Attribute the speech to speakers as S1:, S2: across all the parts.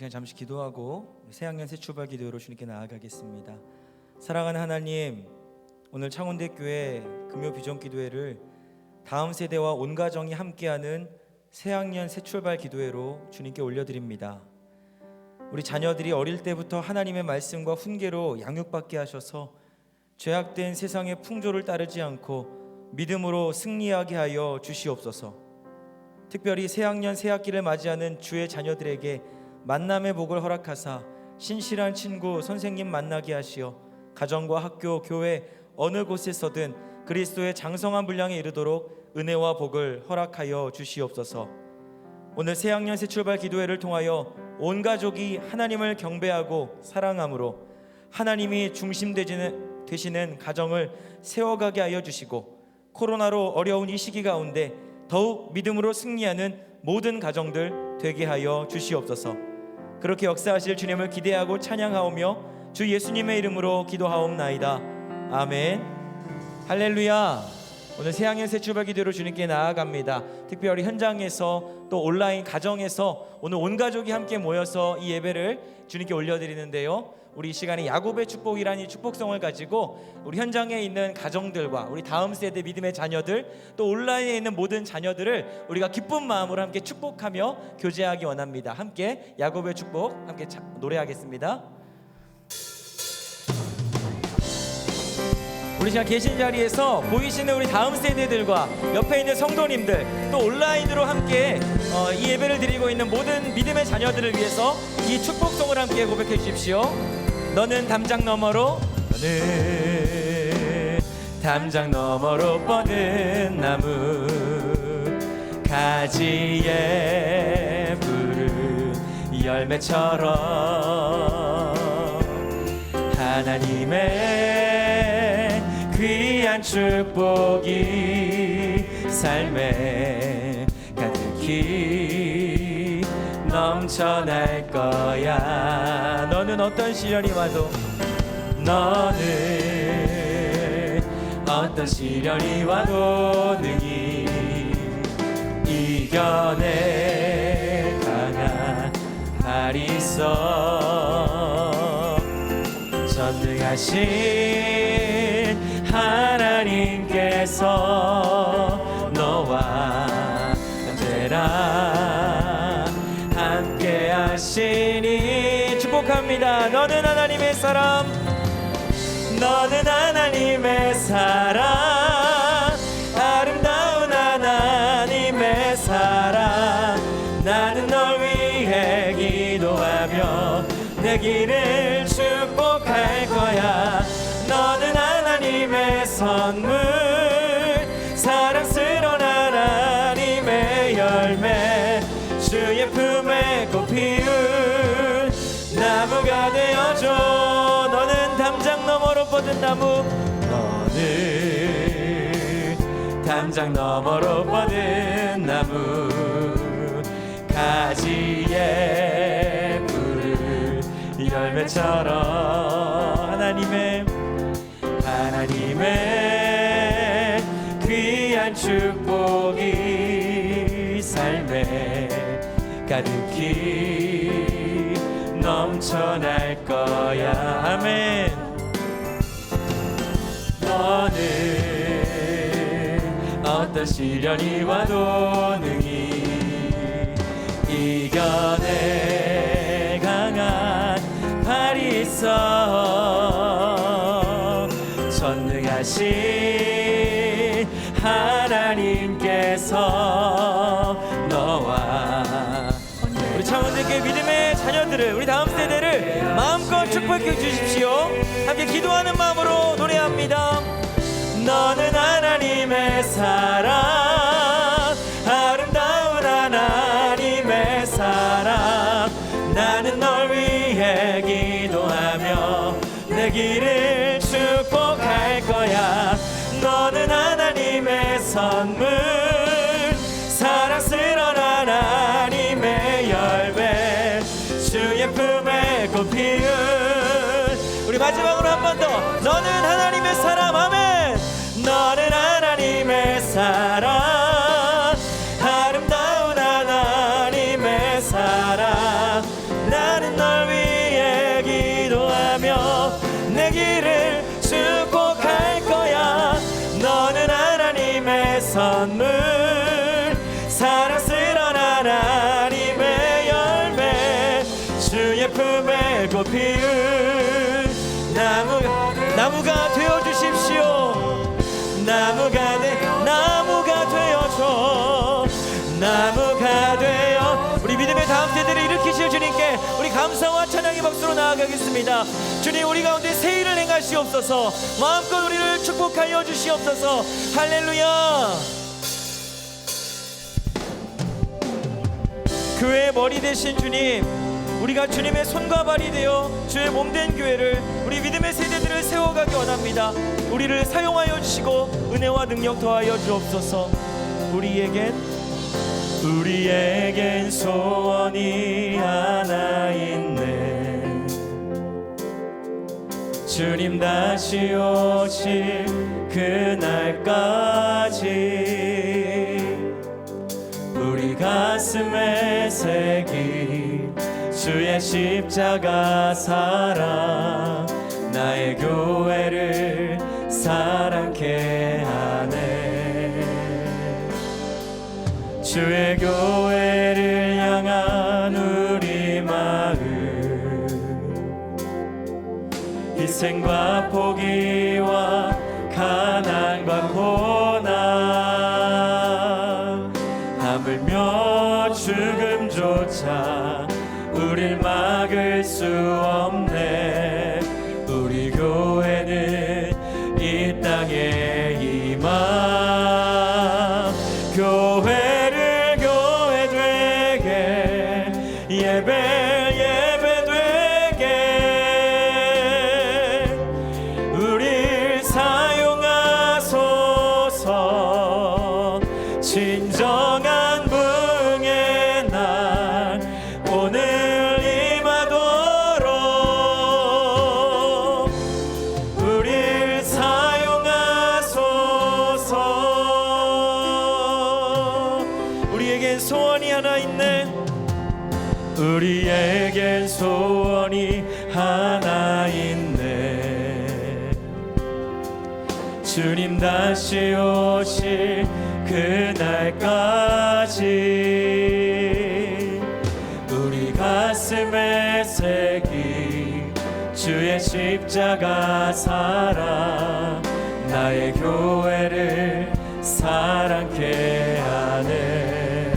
S1: 시간 잠시 기도하고 새학년 새 출발 기도로 주님께 나아가겠습니다. 사랑하는 하나님, 오늘 창원대교회 금요 비전 기도회를 다음 세대와 온 가정이 함께하는 새학년 새 출발 기도회로 주님께 올려드립니다. 우리 자녀들이 어릴 때부터 하나님의 말씀과 훈계로 양육받게 하셔서 죄악된 세상의 풍조를 따르지 않고 믿음으로 승리하게 하여 주시옵소서. 특별히 새학년 새학기를 맞이하는 주의 자녀들에게 만남의 복을 허락하사 신실한 친구, 선생님 만나게 하시어 가정과 학교, 교회 어느 곳에서든 그리스도의 장성한 분량에 이르도록 은혜와 복을 허락하여 주시옵소서. 오늘 새학년 새 출발 기도회를 통하여 온 가족이 하나님을 경배하고 사랑함으로 하나님이 중심 되시는 가정을 세워가게 하여 주시고, 코로나로 어려운 이 시기 가운데 더욱 믿음으로 승리하는 모든 가정들 되게 하여 주시옵소서. 그렇게 역사하실 주님을 기대하고 찬양하오며 주 예수님의 이름으로 기도하옵나이다. 아멘. 할렐루야. 오늘 새학년 새 출발 기도로 주님께 나아갑니다. 특별히 현장에서 또 온라인 가정에서 오늘 온 가족이 함께 모여서 이 예배를 주님께 올려드리는데요, 우리 이 시간에 야곱의 축복이라는 이 축복성을 가지고 우리 현장에 있는 가정들과 우리 다음 세대 믿음의 자녀들, 또 온라인에 있는 모든 자녀들을 우리가 기쁜 마음으로 함께 축복하며 교제하기 원합니다. 함께 야곱의 축복 함께 노래하겠습니다. 우리 지금 계신 자리에서 보이시는 우리 다음 세대들과 옆에 있는 성도님들, 또 온라인으로 함께 이 예배를 드리고 있는 모든 믿음의 자녀들을 위해서 이 축복송을 함께 고백해 주십시오. 너는 담장 너머로, 너는 담장 너머로 뻗은 나무, 가지에 푸른 열매처럼 하나님의 귀한 축복이 삶에 가득히 넘쳐날 거야. 너는 어떤 시련이 와도, 너는 어떤 시련이 와도 능히 이겨낼 강한 발이 있어. 전능하신 하나님께서 너와 언제나 함께 하시니 축복합니다. 너는 하나님의 사람, 너는 하나님의 사람, 아름다운 하나님의 사람. 나는 널 위해 기도하며 내 길을 축복할 거야. 너는 하나님의 선물, 사랑스러운 하나님의 열매, 주의 품에 꽃 피운 나무가 되어줘. 너는 담장 너머로 뻗은 나무, 너는 담장 너머로 뻗은 나무, 가지에 푸른 열매처럼 하나님의 귀한 축복이 삶에 가득히 넘쳐날 거야. 아멘. 너는 어떤 시련이 와도 능히 이겨낼 강한 발이 있어. 전능하신 하나님께서 너와 우리 창원대교회 믿음의 자녀들을, 우리 다음 세대를 마음껏 축복해 주십시오. 함께 기도하는 마음으로 노래합니다. 너는 하나님의 사람, 아름다운 하나님의 사람. 나는 널 위해 기도하며 내 길을 축복할 거야. 너는 하나님의 선물, 사랑스러운 하나님의 열매, 주의 품에 꽃 피운. 우리 마지막으로 한 번 더. 너는 하나님의 사람. 아멘. 너는 하나님의 사람, 아름다운 하나님의 사랑. 나는 선물 사랑스러운 하나님의 열매 주의 품에 꽃 피운 나무가 되어주십시오. 나무가 되어줘. 나무가 되어 우리 믿음의 다음 세대를 일으키실 주님께 우리 감사와 찬양의 박수로 나아가겠습니다. 주님, 우리 가운데 새 일을 행하시옵소서. 마음껏 우리를 축복하여 주시옵소서. 할렐루야. 교회의 머리 되신 주님, 우리가 주님의 손과 발이 되어 주의 몸된 교회를, 우리 믿음의 세대들을 세워가기 원합니다. 우리를 사용하여 주시고 은혜와 능력 더하여 주옵소서. 우리에겐 소원이 하나 있네. 주님 다시 오실 그날까지 우리 가슴에 새긴 주의 십자가 사랑, 나의 교회를 사랑케 하네. 주의 교회를 향한 우리 마음, 희생과 포기와 가난과 고난, 하물며 죽음조차 우릴 막을 수 없네. 우리 교회는 이 땅에 임함. 교회를 교회 되게, 예배 되게 우릴 사용하소서. 진정한 부흥의 날 오늘 임하도록 우릴 사용하소서. 우리에겐 소원이 하나 있네. 우리에겐 소원이 하나 있네. 주님 다시 오실 그날까지 우리 가슴에 새긴 주의 십자가 사랑, 나의 교회를 사랑케 하네.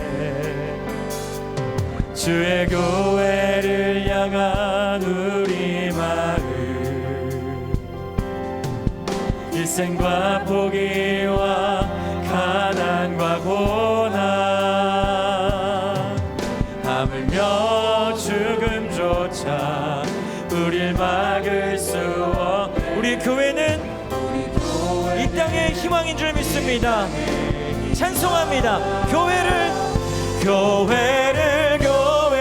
S1: 주의 교회를 향한 우리 마음, 희생과 포기와 가난과 고난, 하물며 죽음조차 우릴 막을 수 없. 우리 교회는 이 땅의 희망인 줄 믿습니다. 찬송합니다. 교회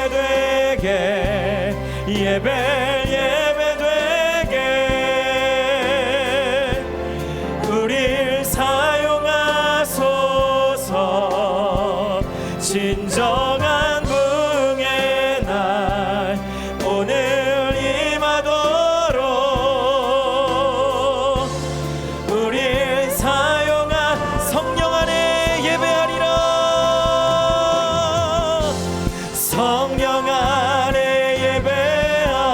S1: 되게, 예배 되게 우릴 사용하소서. 진정한 부흥의 날 오늘 임하도록 우릴 사용한 성령 안에 예배하리라. 성령 안에 예배하리라.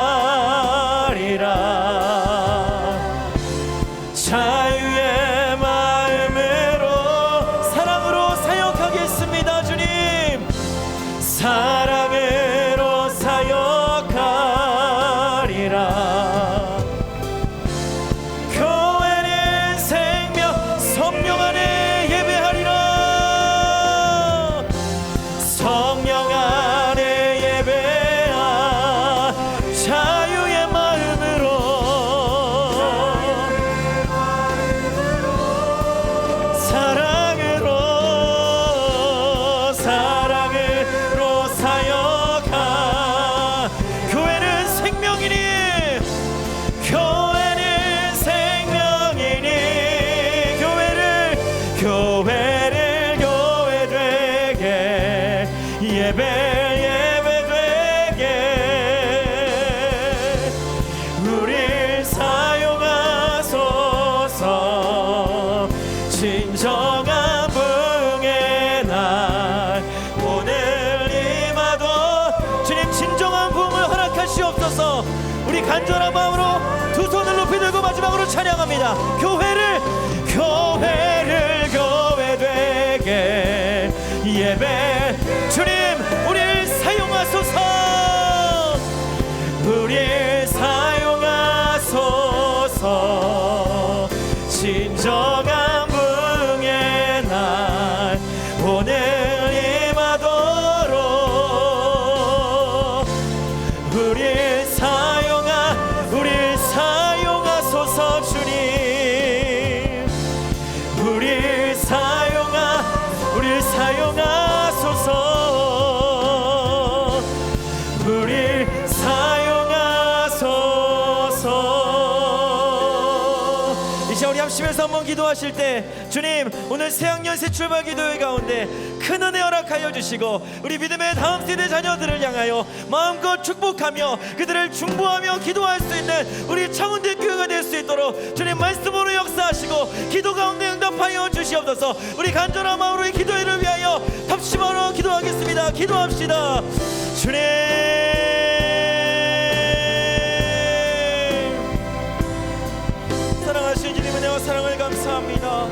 S1: 자유의 마음으로 사랑으로 사역하겠습니다. 주님, 사랑으로 사역하리라. 교회는 생명, 성령 안에 예배하리라. 성령 안에 예배하. 자유의 마음으로 사랑으로 사역하. 교회는 생명이니, 교회는 생명이니, 교회를 교회 되게, 예배 되게 우릴 사용하소서. 진정한 찬양합니다. 교회를 교회되게 예배. 주님, 우리를 사용하소서. 우리를 사용하소서. 진정한 부흥의 날 오늘 임하도록 우리를 사용하소서. 주님, 우리를 사용하소서. 우리를 사용하소서. 이제 우리 합심해서 한번 기도하실 때, 주님, 오늘 새학년 새 출발 기도회 가운데 큰 은혜 허락하여 주시고 우리 믿음의 다음 세대 자녀들을 향하여 마음껏 축복하며 그들을 중보하며 기도할 수 있는 우리 창원대 교회가 될 수 있도록 주님 말씀으로 역사하시고 기도 가운데 응답하여 주시옵소서. 우리 간절한 마음으로 이 기도회를 위하여 합심하러 기도하겠습니다. 기도합시다. 주님, 사랑하신 주님, 은혜와 사랑을 감사합니다.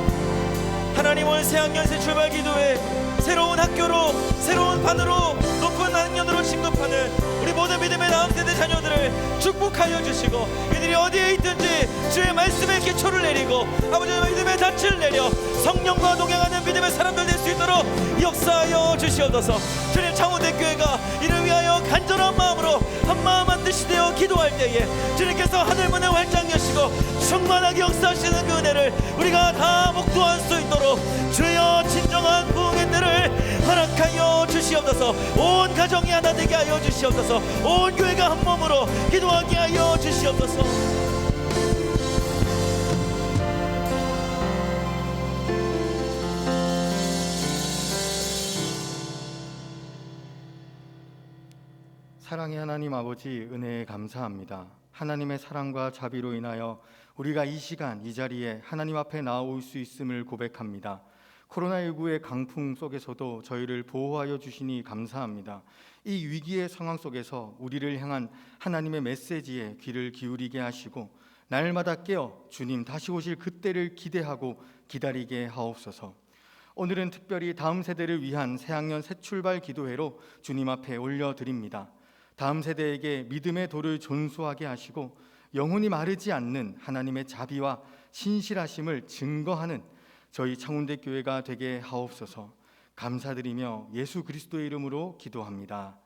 S1: 하나님, 오늘 새학년 새 출발 기도회 새로운 학교로, 새로운 반으로, 높은 학년으로 진급하는 우리 모든 믿음의 다음 세대 자녀들을 축복하여 주시고 이들이 어디에 있든지 주의 말씀의 기초를 내리고 아버지의 믿음의 닻을 내려 성령과 동행하는 믿음의 사람들 될 수 있도록 역사하여 주시옵소서. 주님, 창원대교회가 이를 위하여 간절한 마음으로 한마음 한뜻이 되어 기도할 때에 주님께서 하늘문을 활짝 여시고 충만하게 역사하시는 그 은혜를 우리가 다 목도할 수 있도록 주여 진정한 부흥의 때를 허락하여 주시옵소서. 온 가정이 하나 되게 하여 주시옵소서. 온 교회가 한 몸으로 기도하게 하여 주시옵소서.
S2: 사랑의 하나님 아버지, 은혜에 감사합니다. 하나님의 사랑과 자비로 인하여 우리가 이 시간 이 자리에 하나님 앞에 나올 수 있음을 고백합니다. 코로나19의 강풍 속에서도 저희를 보호하여 주시니 감사합니다. 이 위기의 상황 속에서 우리를 향한 하나님의 메시지에 귀를 기울이게 하시고 날마다 깨어 주님 다시 오실 그때를 기대하고 기다리게 하옵소서. 오늘은 특별히 다음 세대를 위한 새학년 새 출발 기도회로 주님 앞에 올려드립니다. 다음 세대에게 믿음의 도를 존수하게 하시고 영혼이 마르지 않는 하나님의 자비와 신실하심을 증거하는 저희 창운대 교회가 되게 하옵소서. 감사드리며 예수 그리스도의 이름으로 기도합니다.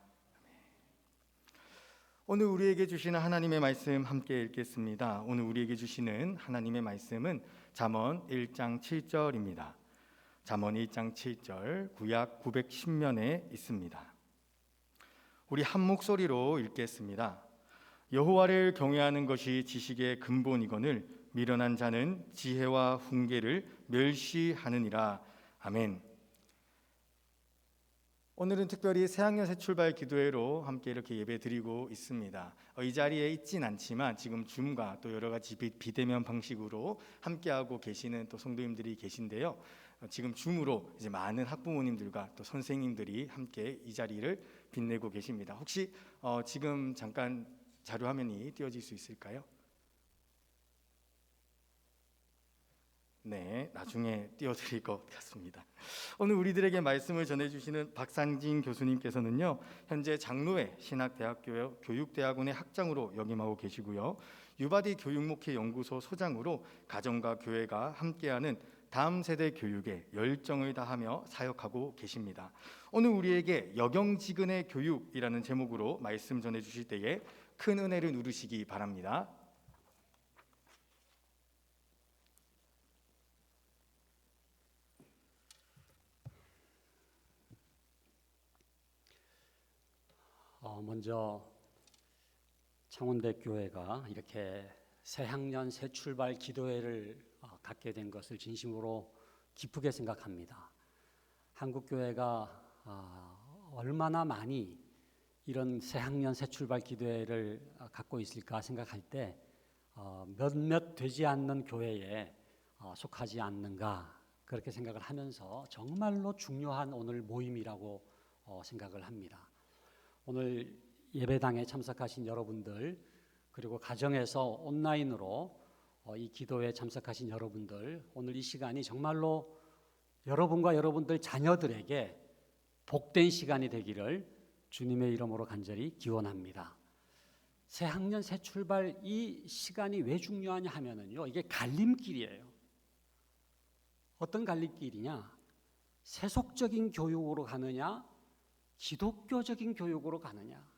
S2: 오늘 우리에게 주시는 하나님의 말씀 함께 읽겠습니다. 오늘 우리에게 주시는 하나님의 말씀은 잠언 1장 7절입니다. 잠언 1장 7절, 구약 910면에 있습니다. 우리 한 목소리로 읽겠습니다. 여호와를 경외하는 것이 지식의 근본이거늘 미련한 자는 지혜와 훈계를 멸시하느니라. 아멘. 오늘은 특별히 새학년 새 출발 기도회로 함께 이렇게 예배드리고 있습니다. 이 자리에 있진 않지만 지금 줌과 또 여러 가지 비대면 방식으로 함께하고 계시는 또 성도님들이 계신데요. 지금 줌으로 이제 많은 학부모님들과 또 선생님들이 함께 이 자리를 빛내고 계십니다. 혹시 지금 잠깐 자료 화면이 띄워질 수 있을까요? 네, 나중에 띄워드릴 것 같습니다. 오늘 우리들에게 말씀을 전해주시는 박상진 교수님께서는요, 현재 장로회 신학대학교 교육대학원의 학장으로 역임하고 계시고요, 유바디 교육목회 연구소 소장으로 가정과 교회가 함께하는 다음 세대 교육에 열정을 다하며 사역하고 계십니다. 오늘 우리에게 역영지근의 교육이라는 제목으로 말씀 전해주실 때에 큰 은혜를 누리시기 바랍니다.
S3: 먼저 창원대 교회가 이렇게 새학년 새 출발 기도회를 갖게 된 것을 진심으로 기쁘게 생각합니다. 한국 교회가 얼마나 많이 이런 새학년 새 출발 기도회를 갖고 있을까 생각할 때 몇몇 되지 않는 교회에 속하지 않는가 그렇게 생각을 하면서 정말로 중요한 오늘 모임이라고 생각을 합니다. 오늘 예배당에 참석하신 여러분들 그리고 가정에서 온라인으로 이 기도에 참석하신 여러분들, 오늘 이 시간이 정말로 여러분과 여러분들 자녀들에게 복된 시간이 되기를 주님의 이름으로 간절히 기원합니다. 새 학년 새 출발 이 시간이 왜 중요하냐 하면은요, 이게 갈림길이에요. 어떤 갈림길이냐? 세속적인 교육으로 가느냐, 기독교적인 교육으로 가느냐.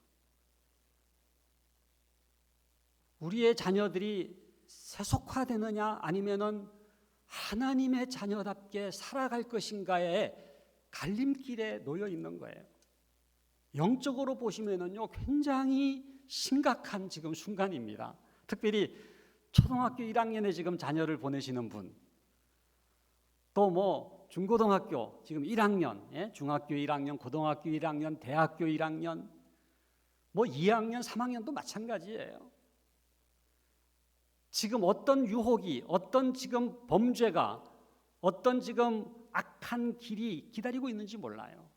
S3: 우리의 자녀들이 세속화되느냐 아니면은 하나님의 자녀답게 살아갈 것인가의 갈림길에 놓여 있는 거예요. 영적으로 보시면은요, 굉장히 심각한 지금 순간입니다. 특별히 초등학교 1학년에 지금 자녀를 보내시는 분, 또 뭐 중고등학교 지금 1학년, 중학교 1학년, 고등학교 1학년, 대학교 1학년, 뭐 2학년, 3학년도 마찬가지예요. 지금 어떤 유혹이, 어떤 지금 범죄가, 어떤 지금 악한 길이 기다리고 있는지 몰라요.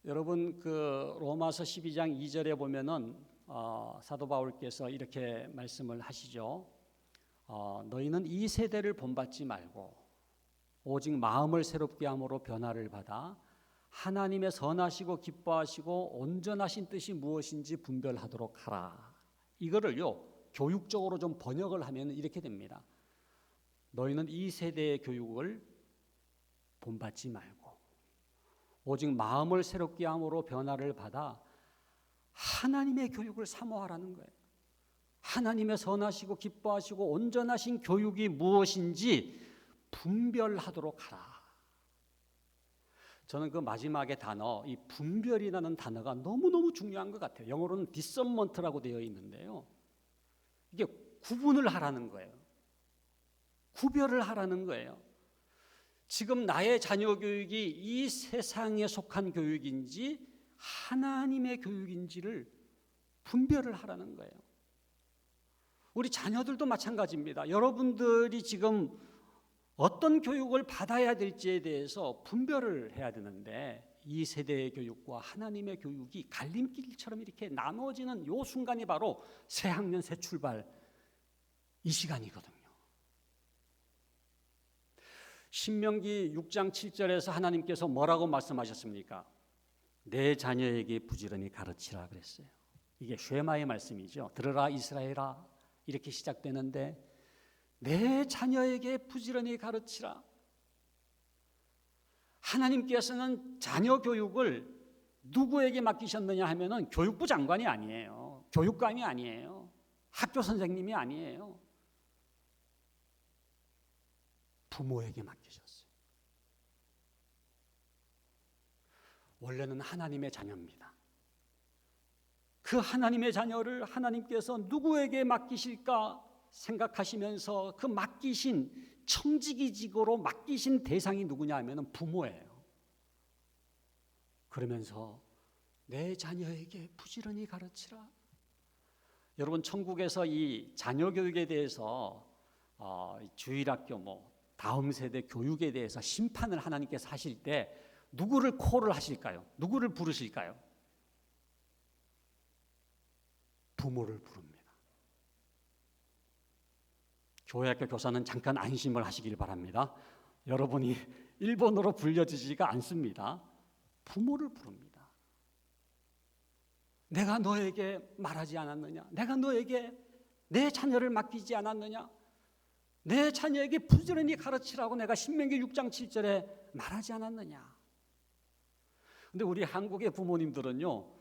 S3: 여러분 그 로마서 12장 2절에 보면은 사도 바울께서 이렇게 말씀을 하시죠. 너희는 이 세대를 본받지 말고 오직 마음을 새롭게 함으로 변화를 받아 하나님의 선하시고 기뻐하시고 온전하신 뜻이 무엇인지 분별하도록 하라. 이거를요 교육적으로 좀 번역을 하면 이렇게 됩니다. 너희는 이 세대의 교육을 본받지 말고 오직 마음을 새롭게 함으로 변화를 받아 하나님의 교육을 사모하라는 거예요. 하나님의 선하시고 기뻐하시고 온전하신 교육이 무엇인지 분별하도록 하라. 저는 그 마지막의 단어, 이 분별이라는 단어가 너무너무 중요한 것 같아요. 영어로는 discernment라고 되어 있는데요. 이게 구분을 하라는 거예요. 구별을 하라는 거예요. 지금 나의 자녀 교육이 이 세상에 속한 교육인지 하나님의 교육인지를 분별을 하라는 거예요. 우리 자녀들도 마찬가지입니다. 여러분들이 지금 어떤 교육을 받아야 될지에 대해서 분별을 해야 되는데 이 세대의 교육과 하나님의 교육이 갈림길처럼 이렇게 나눠지는 이 순간이 바로 새 학년 새 출발 이 시간이거든요. 신명기 6장 7절에서 하나님께서 뭐라고 말씀하셨습니까? 내 자녀에게 부지런히 가르치라 그랬어요. 이게 쉐마의 말씀이죠. 들으라 이스라엘아 이렇게 시작되는데 내 자녀에게 부지런히 가르치라. 하나님께서는 자녀 교육을 누구에게 맡기셨느냐 하면은 교육부 장관이 아니에요. 교육감이 아니에요. 학교 선생님이 아니에요. 부모에게 맡기셨어요. 원래는 하나님의 자녀입니다. 그 하나님의 자녀를 하나님께서 누구에게 맡기실까 생각하시면서 그 맡기신 청지기직으로 맡기신 대상이 누구냐 하면 부모예요. 그러면서 내 자녀에게 부지런히 가르치라. 여러분 천국에서 이 자녀 교육에 대해서 주일학교 뭐 다음 세대 교육에 대해서 심판을 하나님께서 하실 때 누구를 콜을 하실까요? 누구를 부르실까요? 부모를 부릅니다. 교회학교 교사는 잠깐 안심을 하시길 바랍니다. 여러분이 1번으로 불려지지가 않습니다. 부모를 부릅니다. 내가 너에게 말하지 않았느냐? 내가 너에게 내 자녀를 맡기지 않았느냐? 내 자녀에게 부지런히 가르치라고 내가 신명기 6장 7절에 말하지 않았느냐? 근데 우리 한국의 부모님들은요,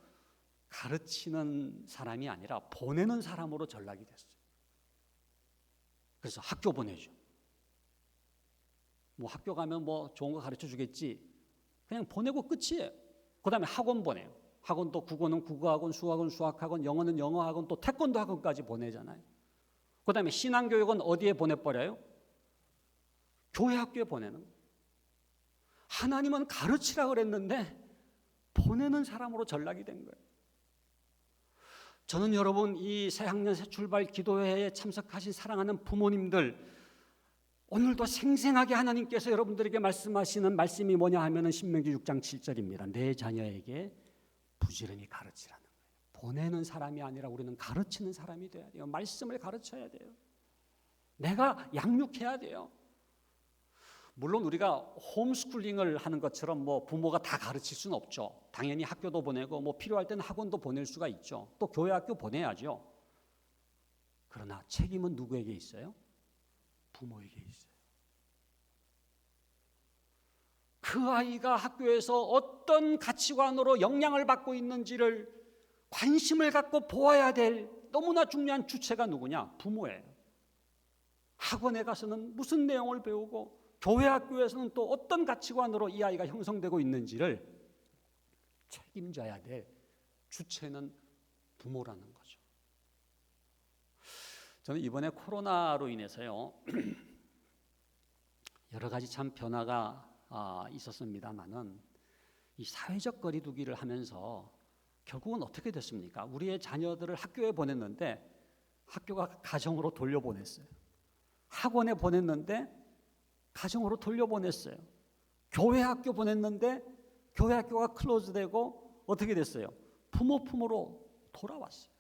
S3: 가르치는 사람이 아니라 보내는 사람으로 전락이 됐어요. 그래서 학교 보내죠. 뭐 학교 가면 뭐 좋은 거 가르쳐 주겠지. 그냥 보내고 끝이에요. 그 다음에 학원 보내요. 학원도 국어는 국어학원, 수학은 수학학원, 영어는 영어학원, 또 태권도 학원까지 보내잖아요. 그 다음에 신앙교육은 어디에 보내버려요? 교회 학교에 보내는 거예요. 하나님은 가르치라 그랬는데 보내는 사람으로 전락이 된 거예요. 저는 여러분 이 새학년 새 출발 기도회에 참석하신 사랑하는 부모님들, 오늘도 생생하게 하나님께서 여러분들에게 말씀하시는 말씀이 뭐냐 하면은 신명기 6장 7절입니다. 내 자녀에게 부지런히 가르치라는 거예요. 보내는 사람이 아니라 우리는 가르치는 사람이 돼야 돼요. 말씀을 가르쳐야 돼요. 내가 양육해야 돼요. 물론 우리가 홈스쿨링을 하는 것처럼 뭐 부모가 다 가르칠 수는 없죠. 당연히 학교도 보내고 뭐 필요할 때는 학원도 보낼 수가 있죠. 또 교회 학교 보내야죠. 그러나 책임은 누구에게 있어요? 부모에게 있어요. 그 아이가 학교에서 어떤 가치관으로 영향을 받고 있는지를 관심을 갖고 보아야 될 너무나 중요한 주체가 누구냐? 부모예요. 학원에 가서는 무슨 내용을 배우고 교회 학교에서는 또 어떤 가치관으로 이 아이가 형성되고 있는지를 책임져야 될 주체는 부모라는 거죠. 저는 이번에 코로나로 인해서요 여러 가지 참 변화가 있었습니다만은 이 사회적 거리두기를 하면서 결국은 어떻게 됐습니까? 우리의 자녀들을 학교에 보냈는데 학교가 가정으로 돌려보냈어요. 학원에 보냈는데 가정으로 돌려보냈어요. 교회 학교 보냈는데 교회 학교가 클로즈되고 어떻게 됐어요? 부모 품으로 돌아왔어요.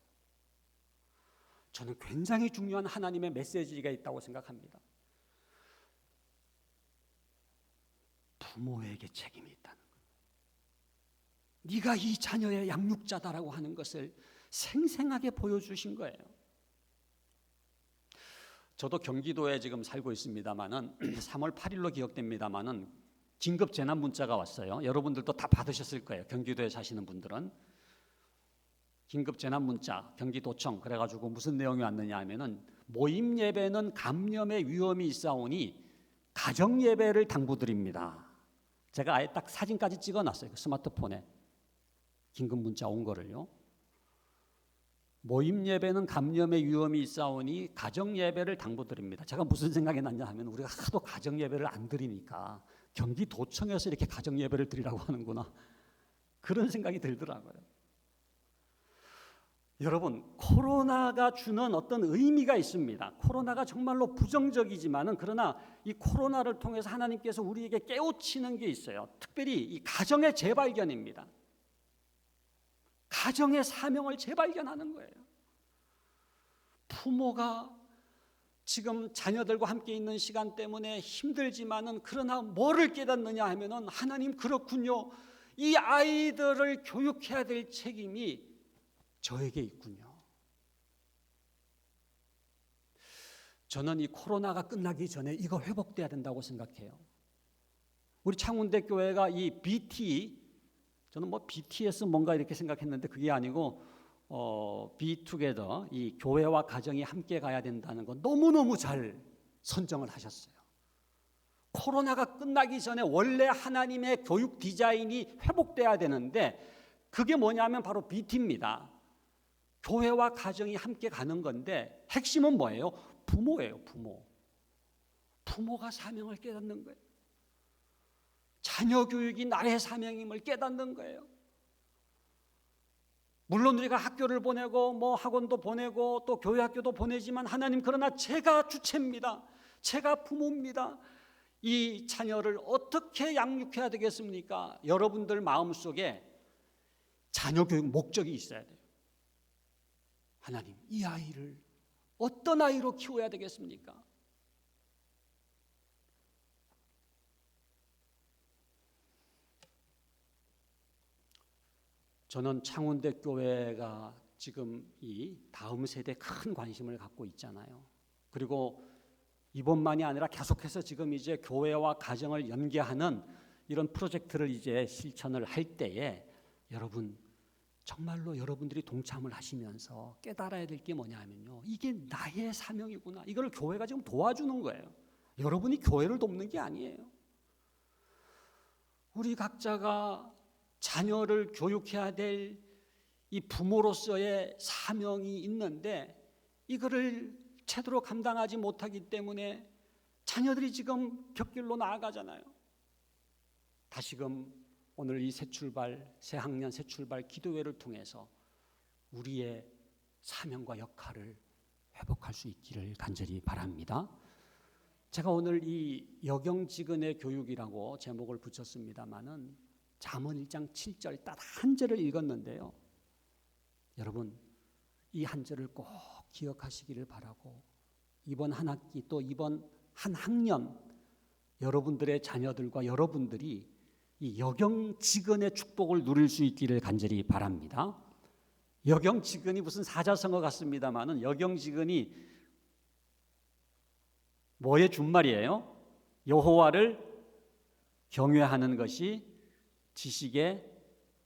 S3: 저는 굉장히 중요한 하나님의 메시지가 있다고 생각합니다. 부모에게 책임이 있다는 거예요. 네가 이 자녀의 양육자다라고 하는 것을 생생하게 보여주신 거예요. 저도 경기도에 지금 살고 있습니다만은 3월 8일로 기억됩니다만은 긴급 재난 문자가 왔어요. 여러분들도 다 받으셨을 거예요. 경기도에 사시는 분들은 긴급 재난 문자 경기도청 그래가지고 무슨 내용이 왔느냐 하면은 모임 예배는 감염의 위험이 있사오니 가정 예배를 당부드립니다. 제가 아예 딱 사진까지 찍어놨어요. 그 스마트폰에 긴급 문자 온 거를요. 모임 예배는 감염의 위험이 있사오니 가정 예배를 당부드립니다. 제가 무슨 생각이 났냐 하면 우리가 하도 가정 예배를 안 드리니까 경기도청에서 이렇게 가정 예배를 드리라고 하는구나 그런 생각이 들더라고요. 여러분 코로나가 주는 어떤 의미가 있습니다. 코로나가 정말로 부정적이지만은 그러나 이 코로나를 통해서 하나님께서 우리에게 깨우치는 게 있어요. 특별히 이 가정의 재발견입니다. 가정의 사명을 재발견하는 거예요. 부모가 지금 자녀들과 함께 있는 시간 때문에 힘들지만은 그러나 뭐를 깨닫느냐 하면은 하나님 그렇군요. 이 아이들을 교육해야 될 책임이 저에게 있군요. 저는 이 코로나가 끝나기 전에 이거 회복돼야 된다고 생각해요. 우리 창운대 교회가 이 BT 저는 뭐 BTS 뭔가 이렇게 생각했는데 그게 아니고 Be Together 이 교회와 가정이 함께 가야 된다는 건 너무너무 잘 선정을 하셨어요. 코로나가 끝나기 전에 원래 하나님의 교육 디자인이 회복돼야 되는데 그게 뭐냐면 바로 BT입니다. 교회와 가정이 함께 가는 건데 핵심은 뭐예요? 부모예요. 부모가 사명을 깨닫는 거예요. 자녀 교육이 나의 사명임을 깨닫는 거예요. 물론 우리가 학교를 보내고 뭐 학원도 보내고 또 교회 학교도 보내지만 하나님 그러나 제가 주체입니다. 제가 부모입니다. 이 자녀를 어떻게 양육해야 되겠습니까? 여러분들 마음속에 자녀 교육 목적이 있어야 돼요. 하나님 이 아이를 어떤 아이로 키워야 되겠습니까? 저는 창운대 교회가 지금 이 다음 세대에 큰 관심을 갖고 있잖아요. 그리고 이번만이 아니라 계속해서 지금 이제 교회와 가정을 연계하는 이런 프로젝트를 이제 실천을 할 때에 여러분 정말로 여러분들이 동참을 하시면서 깨달아야 될 게 뭐냐 하면요. 이게 나의 사명이구나. 이걸 교회가 지금 도와주는 거예요. 여러분이 교회를 돕는 게 아니에요. 우리 각자가 자녀를 교육해야 될 이 부모로서의 사명이 있는데 이거를 제대로 감당하지 못하기 때문에 자녀들이 지금 곁길로 나아가잖아요. 다시금 오늘 이 새 학년 새 출발 기도회를 통해서 우리의 사명과 역할을 회복할 수 있기를 간절히 바랍니다. 제가 오늘 이 여경지근의 교육이라고 제목을 붙였습니다마는 잠언 1장 7절 딱 한 절을 읽었는데요. 여러분, 이 한 절을 꼭 기억하시기를 바라고, 이번 한 학기 또 이번 한 학년 여러분들의 자녀들과 여러분들이 이 여경지근의 축복을 누릴 수 있기를 간절히 바랍니다. 여경지근이 무슨 사자성어 같습니다마는 여경지근이 뭐의 준말이에요? 여호와를 경외하는 것이 지식의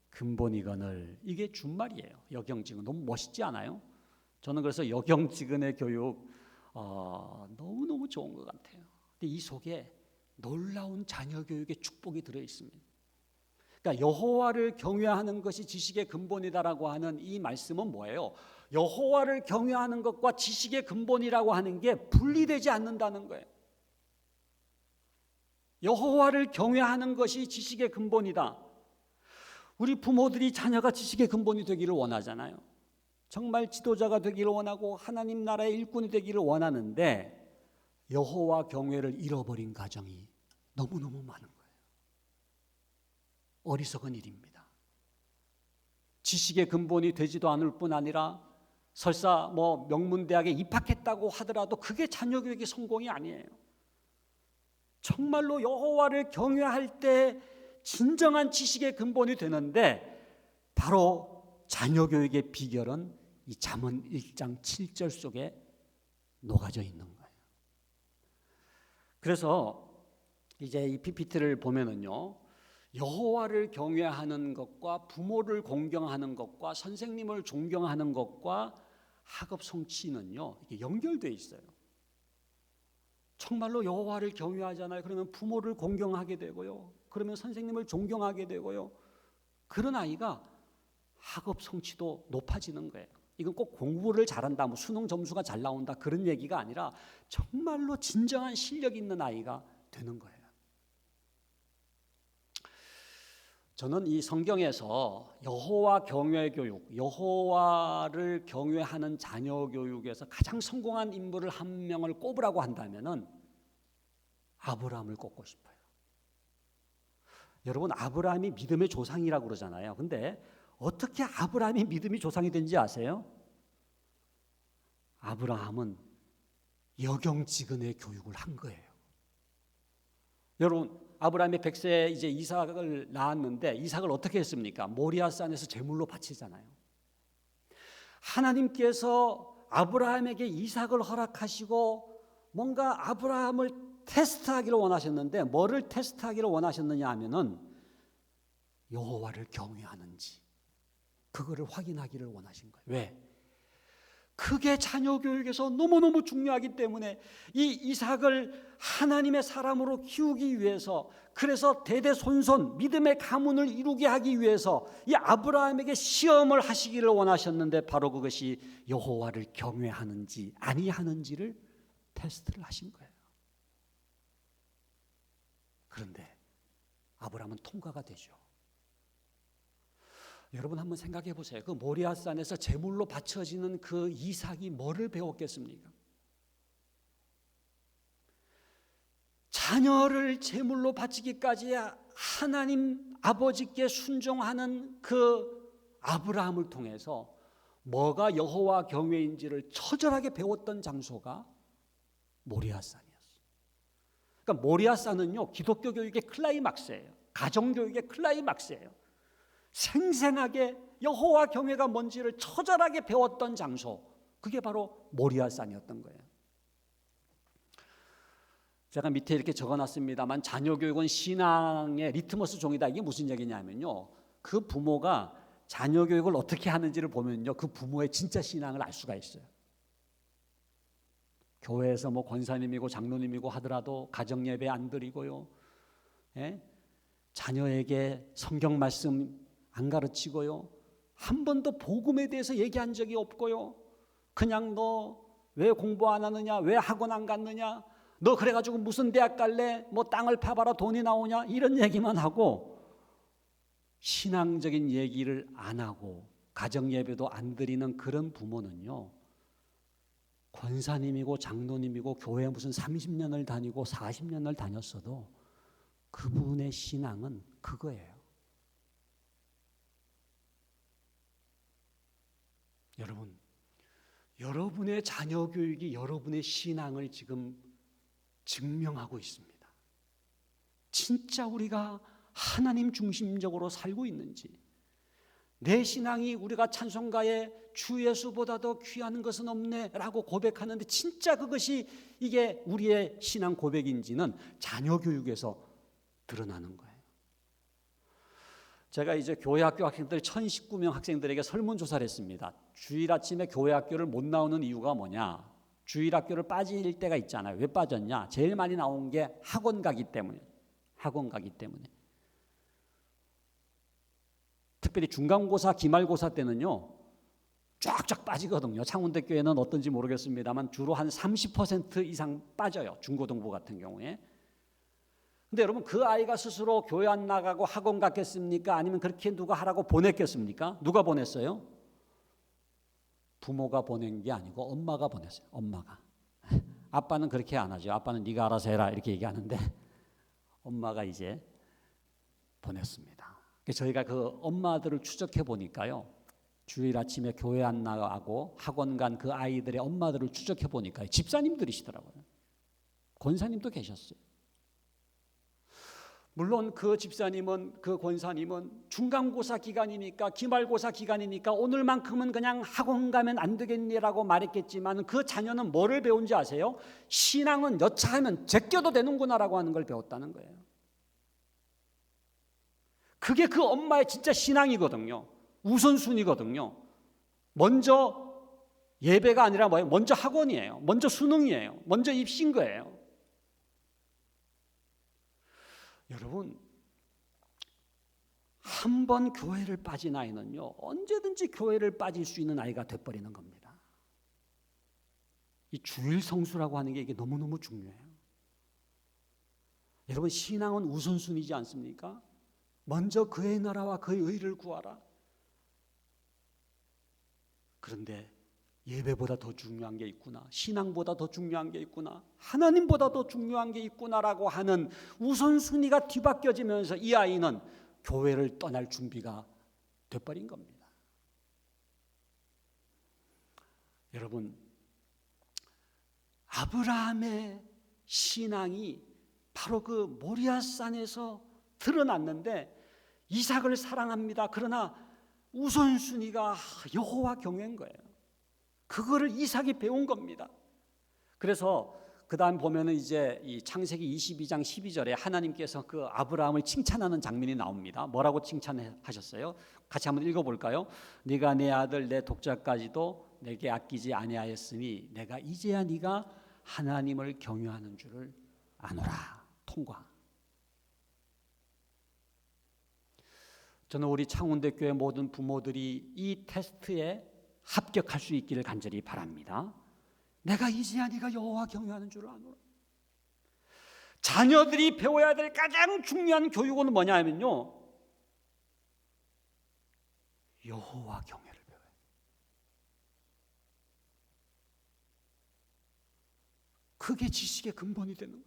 S3: 근본이거늘. 이게 준말이에요. 여경지근 너무 멋있지 않아요? 저는 그래서 여경지근의 교육 너무너무 좋은 것 같아요. 근데 이 속에 놀라운 자녀 교육의 축복이 들어 있습니다. 그러니까 여호와를 경외하는 것이 지식의 근본이다라고 하는 이 말씀은 뭐예요? 여호와를 경외하는 것과 지식의 근본이라고 하는 게 분리되지 않는다는 거예요. 여호와를 경외하는 것이 지식의 근본이다. 우리 부모들이 자녀가 지식의 근본이 되기를 원하잖아요. 정말 지도자가 되기를 원하고 하나님 나라의 일꾼이 되기를 원하는데 여호와 경외를 잃어버린 가정이 너무너무 많은 거예요. 어리석은 일입니다. 지식의 근본이 되지도 않을 뿐 아니라 설사 명문대학에 입학했다고 하더라도 그게 자녀 교육의 성공이 아니에요. 정말로 여호와를 경외할 때 진정한 지식의 근본이 되는데 바로 자녀 교육의 비결은 이 잠언 1장 7절 속에 녹아져 있는 거예요. 그래서 이제 이 PPT를 보면은요, 여호와를 경외하는 것과 부모를 공경하는 것과 선생님을 존경하는 것과 학업 성취는요, 이게 연결되어 있어요. 정말로 여호와를 경외하잖아요. 그러면 부모를 공경하게 되고요. 그러면 선생님을 존경하게 되고요. 그런 아이가 학업 성취도 높아지는 거예요. 이건 꼭 공부를 잘한다, 수능 점수가 잘 나온다 그런 얘기가 아니라 정말로 진정한 실력 있는 아이가 되는 거예요. 저는 이 성경에서 여호와 경외 교육, 여호와를 경외하는 자녀 교육에서 가장 성공한 인물을 한 명을 꼽으라고 한다면은 아브라함을 꼽고 싶어요. 여러분, 아브라함이 믿음의 조상이라고 그러잖아요. 근데 어떻게 아브라함이 믿음의 조상이 된지 아세요? 아브라함은 여경지근의 교육을 한 거예요. 여러분, 아브라함이 100세에 이제 이삭을 낳았는데 이삭을 어떻게 했습니까? 모리아산에서 제물로 바치잖아요. 하나님께서 아브라함에게 이삭을 허락하시고 뭔가 아브라함을 테스트하기를 원하셨는데 뭐를 테스트하기를 원하셨느냐 하면은 여호와를 경외하는지 그거를 확인하기를 원하신 거예요. 왜? 그게 자녀 교육에서 너무너무 중요하기 때문에 이 이삭을 하나님의 사람으로 키우기 위해서, 그래서 대대손손 믿음의 가문을 이루게 하기 위해서 이 아브라함에게 시험을 하시기를 원하셨는데 바로 그것이 여호와를 경외하는지 아니하는지를 테스트를 하신 거예요. 그런데 아브라함은 통과가 되죠. 여러분 한번 생각해 보세요. 그 모리아산에서 제물로 바쳐지는 그 이삭이 뭐를 배웠겠습니까? 자녀를 제물로 바치기까지 하나님 아버지께 순종하는 그 아브라함을 통해서 뭐가 여호와 경외인지를 처절하게 배웠던 장소가 모리아산이었어요. 그러니까 모리아산은요, 기독교 교육의 클라이막스예요. 가정 교육의 클라이막스예요. 생생하게 여호와 경외가 뭔지를 처절하게 배웠던 장소, 그게 바로 모리아산이었던 거예요. 제가 밑에 이렇게 적어놨습니다만 자녀 교육은 신앙의 리트머스 종이다. 이게 무슨 얘기냐면요, 그 부모가 자녀 교육을 어떻게 하는지를 보면요, 그 부모의 진짜 신앙을 알 수가 있어요. 교회에서 권사님이고 장로님이고 하더라도 가정 예배 안 드리고요, 자녀에게 성경 말씀 안 가르치고요, 한 번도 복음에 대해서 얘기한 적이 없고요, 그냥 너 왜 공부 안 하느냐, 왜 학원 안 갔느냐, 너 그래가지고 무슨 대학 갈래, 땅을 파봐라 돈이 나오냐, 이런 얘기만 하고 신앙적인 얘기를 안 하고 가정 예배도 안 드리는 그런 부모는요, 권사님이고 장로님이고 교회 무슨 30년을 다니고 40년을 다녔어도 그분의 신앙은 그거예요. 여러분, 여러분의 자녀 교육이 여러분의 신앙을 지금 증명하고 있습니다. 진짜 우리가 하나님 중심적으로 살고 있는지, 내 신앙이 우리가 찬송가에 주 예수보다 더 귀한 것은 없네 라고 고백하는데 진짜 그것이 이게 우리의 신앙 고백인지는 자녀 교육에서 드러나는 거예요. 제가 이제 교회 학교 학생들 1019명 학생들에게 설문조사를 했습니다. 주일 아침에 교회 학교를 못 나오는 이유가 뭐냐? 주일 학교를 빠질 때가 있잖아요. 왜 빠졌냐? 제일 많이 나온 게 학원 가기 때문에. 학원 가기 때문에. 특별히 중간고사, 기말고사 때는요, 쫙쫙 빠지거든요. 창원대교회는 어떤지 모르겠습니다만 주로 한 30% 이상 빠져요. 중고등부 같은 경우에. 근데 여러분, 그 아이가 스스로 교회 안 나가고 학원 갔겠습니까? 아니면 그렇게 누가 하라고 보냈겠습니까? 누가 보냈어요? 부모가 보낸 게 아니고 엄마가 보냈어요. 엄마가. 아빠는 그렇게 안 하죠. 아빠는 네가 알아서 해라 이렇게 얘기하는데 엄마가 이제 보냈습니다. 저희가 그 엄마들을 추적해 보니까요, 주일 아침에 교회 안 나가고 학원 간 그 아이들의 엄마들을 추적해 보니까 집사님들이시더라고요. 권사님도 계셨어요. 물론 그 집사님은, 그 권사님은 중간고사 기간이니까, 기말고사 기간이니까 오늘만큼은 그냥 학원 가면 안 되겠니라고 말했겠지만 그 자녀는 뭐를 배운지 아세요? 신앙은 여차하면 제껴도 되는구나라고 하는 걸 배웠다는 거예요. 그게 그 엄마의 진짜 신앙이거든요. 우선순위거든요. 먼저 예배가 아니라 뭐예요? 먼저 학원이에요. 먼저 수능이에요. 먼저 입시인 거예요. 여러분, 한 번 교회를 빠진 아이는요, 언제든지 교회를 빠질 수 있는 아이가 돼버리는 겁니다. 이 주일 성수라고 하는 게 이게 너무너무 중요해요. 여러분, 신앙은 우선순위지 않습니까? 먼저 그의 나라와 그의 의를 구하라. 그런데 예배보다 더 중요한 게 있구나, 신앙보다 더 중요한 게 있구나, 하나님보다 더 중요한 게 있구나라고 하는 우선순위가 뒤바뀌어지면서 이 아이는 교회를 떠날 준비가 돼버린 겁니다. 여러분, 아브라함의 신앙이 바로 그 모리아산에서 드러났는데, 이삭을 사랑합니다. 그러나 우선순위가 여호와 경외인 거예요. 그거를 이삭이 배운 겁니다. 그래서 그 다음 보면은 이제 이 창세기 22장 12절에 하나님께서 그 아브라함을 칭찬하는 장면이 나옵니다. 뭐라고 칭찬하셨어요? 같이 한번 읽어볼까요? 네가 내 아들 내 독자까지도 내게 아끼지 아니하였으니 내가 이제야 네가 하나님을 경외하는 줄을 아노라. 통과. 저는 우리 창원대교회 모든 부모들이 이 테스트에 합격할 수 있기를 간절히 바랍니다. 내가 이제야 네가 여호와 경외하는 줄을 아노라. 자녀들이 배워야 될 가장 중요한 교육은 뭐냐면요, 여호와 경외를 배워요. 그게 지식의 근본이 되는 거예요.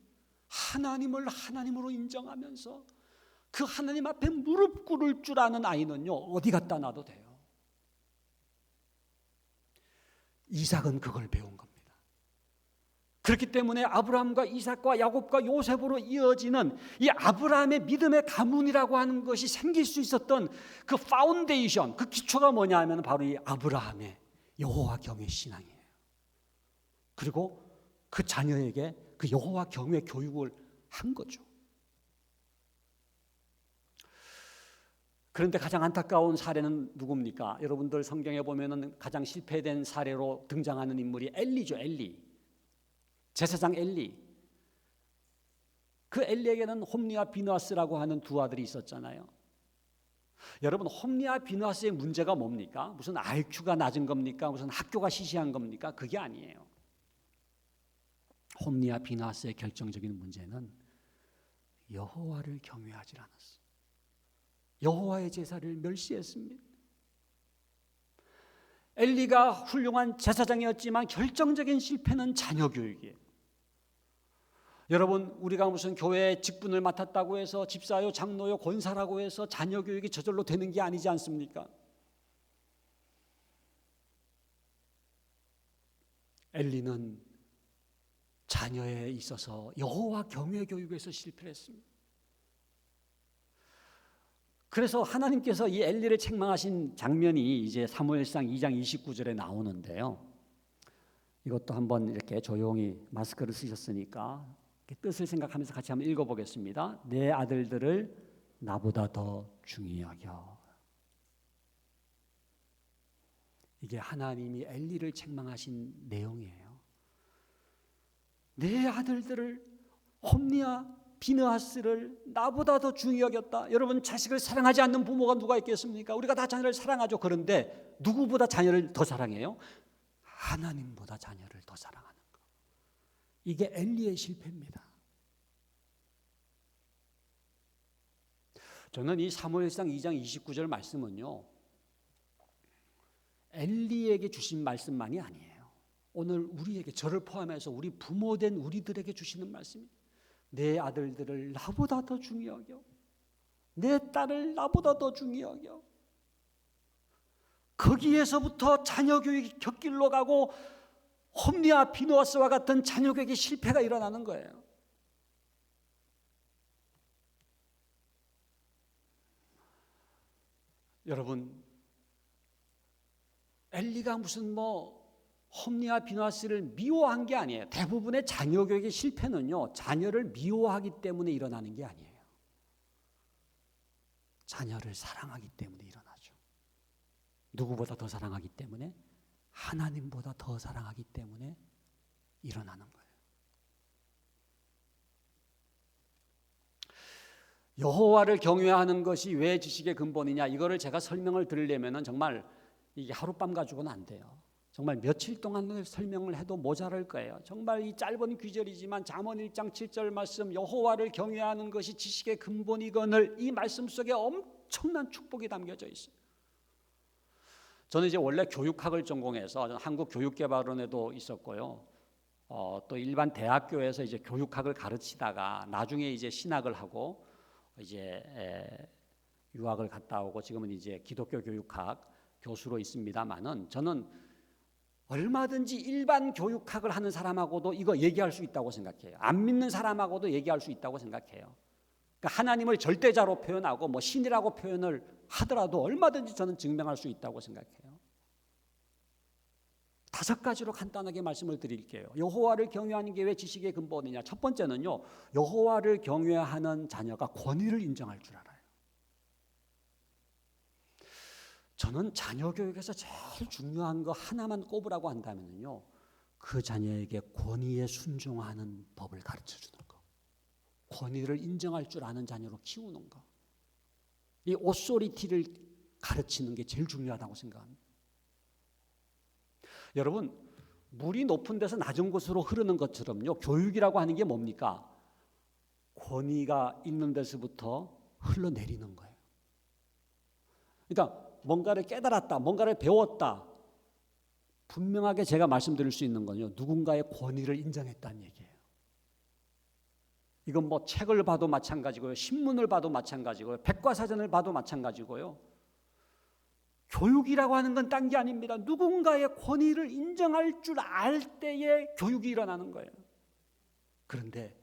S3: 하나님을 하나님으로 인정하면서 그 하나님 앞에 무릎 꿇을 줄 아는 아이는요, 어디 갖다 놔도 돼요. 이삭은 그걸 배운 겁니다. 그렇기 때문에 아브라함과 이삭과 야곱과 요셉으로 이어지는 이 아브라함의 믿음의 가문이라고 하는 것이 생길 수 있었던 그 파운데이션, 그 기초가 뭐냐 하면 바로 이 아브라함의 여호와 경외 신앙이에요. 그리고 그 자녀에게 그 여호와 경외 교육을 한 거죠. 그런데 가장 안타까운 사례는 누굽니까? 여러분들 성경에 보면은 가장 실패된 사례로 등장하는 인물이 엘리죠. 엘리. 제사장 엘리. 그 엘리에게는 홈리와 비느하스라고 하는 두 아들이 있었잖아요. 여러분, 홈리와 비느하스의 문제가 뭡니까? 무슨 IQ가 낮은 겁니까? 무슨 학교가 시시한 겁니까? 그게 아니에요. 홈리와 비느하스의 결정적인 문제는 여호와를 경외하지 않았어요. 여호와의 제사를 멸시했습니다. 엘리가 훌륭한 제사장이었지만 결정적인 실패는 자녀 교육이에요. 여러분, 우리가 무슨 교회 직분을 맡았다고 해서 집사요, 장로요, 권사라고 해서 자녀 교육이 저절로 되는 게 아니지 않습니까? 엘리는 자녀에 있어서 여호와 경외 교육에서 실패했습니다. 그래서 하나님께서 이 엘리를 책망하신 장면이 이제 사무엘상 2장 29절에 나오는데요. 이것도 한번 이렇게 조용히 마스크를 쓰셨으니까 뜻을 생각하면서 같이 한번 읽어보겠습니다. 내 아들들을 나보다 더 중히 여겨. 이게 하나님이 엘리를 책망하신 내용이에요. 내 아들들을 홈리와 비느하스를 나보다 더 중히 여겼다. 여러분, 자식을 사랑하지 않는 부모가 누가 있겠습니까? 우리가 다 자녀를 사랑하죠. 그런데 누구보다 자녀를 더 사랑해요? 하나님보다 자녀를 더 사랑하는 것. 이게 엘리의 실패입니다. 저는 이 사무엘상 2장 29절 말씀은요, 엘리에게 주신 말씀만이 아니에요. 오늘 우리에게, 저를 포함해서 우리 부모된 우리들에게 주시는 말씀입니다. 내 아들들을 나보다 더 중히 여겨. 내 딸을 나보다 더 중히 여겨. 거기에서부터 자녀 교육이 곁길로 가고 홈리와 비느하스와 같은 자녀 교육의 실패가 일어나는 거예요. 여러분, 엘리가 무슨 홈리와 비느하스를 미워한 게 아니에요. 대부분의 자녀 교육의 실패는요, 자녀를 미워하기 때문에 일어나는 게 아니에요. 자녀를 사랑하기 때문에 일어나죠. 누구보다 더 사랑하기 때문에, 하나님보다 더 사랑하기 때문에 일어나는 거예요. 여호와를 경외하는 것이 왜 지식의 근본이냐, 이거를 제가 설명을 드리려면 정말 이게 하룻밤 가지고는 안 돼요. 정말 며칠 동안 설명을 해도 모자랄 거예요. 정말 이 짧은 귀절이지만 잠언 1장 7절 말씀, 여호와를 경외하는 것이 지식의 근본이거늘, 이 말씀 속에 엄청난 축복이 담겨져 있어요. 저는 이제 원래 교육학을 전공해서 한국교육개발원에도 있었고요. 또 일반 대학교에서 이제 교육학을 가르치다가 나중에 이제 신학을 하고 이제 유학을 갔다 오고 지금은 이제 기독교 교육학 교수로 있습니다만은, 저는 얼마든지 일반 교육학을 하는 사람하고도 이거 얘기할 수 있다고 생각해요. 안 믿는 사람하고도 얘기할 수 있다고 생각해요. 그러니까 하나님을 절대자로 표현하고 신이라고 표현을 하더라도 얼마든지 저는 증명할 수 있다고 생각해요. 5가지로 간단하게 말씀을 드릴게요. 여호와를 경외하는 게 왜 지식의 근본이냐. 첫 번째는요, 여호와를 경외하는 자녀가 권위를 인정할 줄 알아요. 저는 자녀 교육에서 제일 중요한 거 하나만 꼽으라고 한다면요, 그 자녀에게 권위에 순종하는 법을 가르쳐주는 거, 권위를 인정할 줄 아는 자녀로 키우는 거, 이 오소리티를 가르치는 게 제일 중요하다고 생각합니다. 여러분, 물이 높은 데서 낮은 곳으로 흐르는 것처럼요, 교육이라고 하는 게 뭡니까? 권위가 있는 데서부터 흘러내리는 거예요. 그러니까 뭔가를 깨달았다, 뭔가를 배웠다, 분명하게 제가 말씀드릴 수 있는 건요, 누군가의 권위를 인정했다는 얘기예요. 이건 책을 봐도 마찬가지고요, 신문을 봐도 마찬가지고요, 백과사전을 봐도 마찬가지고요. 교육이라고 하는 건 딴 게 아닙니다. 누군가의 권위를 인정할 줄 알 때에 교육이 일어나는 거예요. 그런데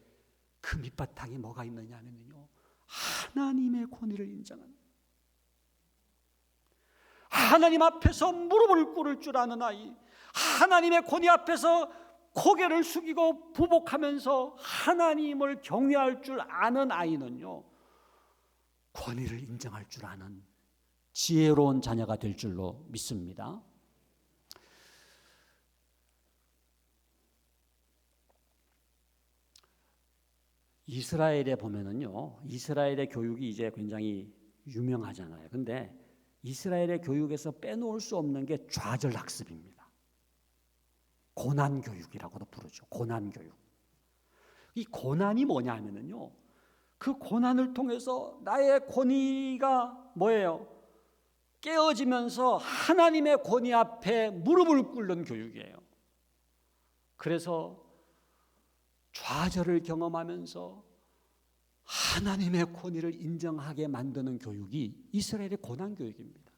S3: 그 밑바탕에 뭐가 있느냐 하면요, 하나님의 권위를 인정하는, 하나님 앞에서 무릎을 꿇을 줄 아는 아이, 하나님의 권위 앞에서 고개를 숙이고 부복하면서 하나님을 경외할 줄 아는 아이는요, 권위를 인정할 줄 아는 지혜로운 자녀가 될 줄로 믿습니다. 이스라엘에 보면은요, 이스라엘의 교육이 이제 굉장히 유명하잖아요. 근데 이스라엘의 교육에서 빼놓을 수 없는 게 좌절 학습입니다. 고난 교육이라고도 부르죠. 고난 교육. 이 고난이 뭐냐 하면은요, 그 고난을 통해서 나의 권위가 뭐예요? 깨어지면서 하나님의 권위 앞에 무릎을 꿇는 교육이에요. 그래서 좌절을 경험하면서 하나님의 권위를 인정하게 만드는 교육이 이스라엘의 고난 교육입니다.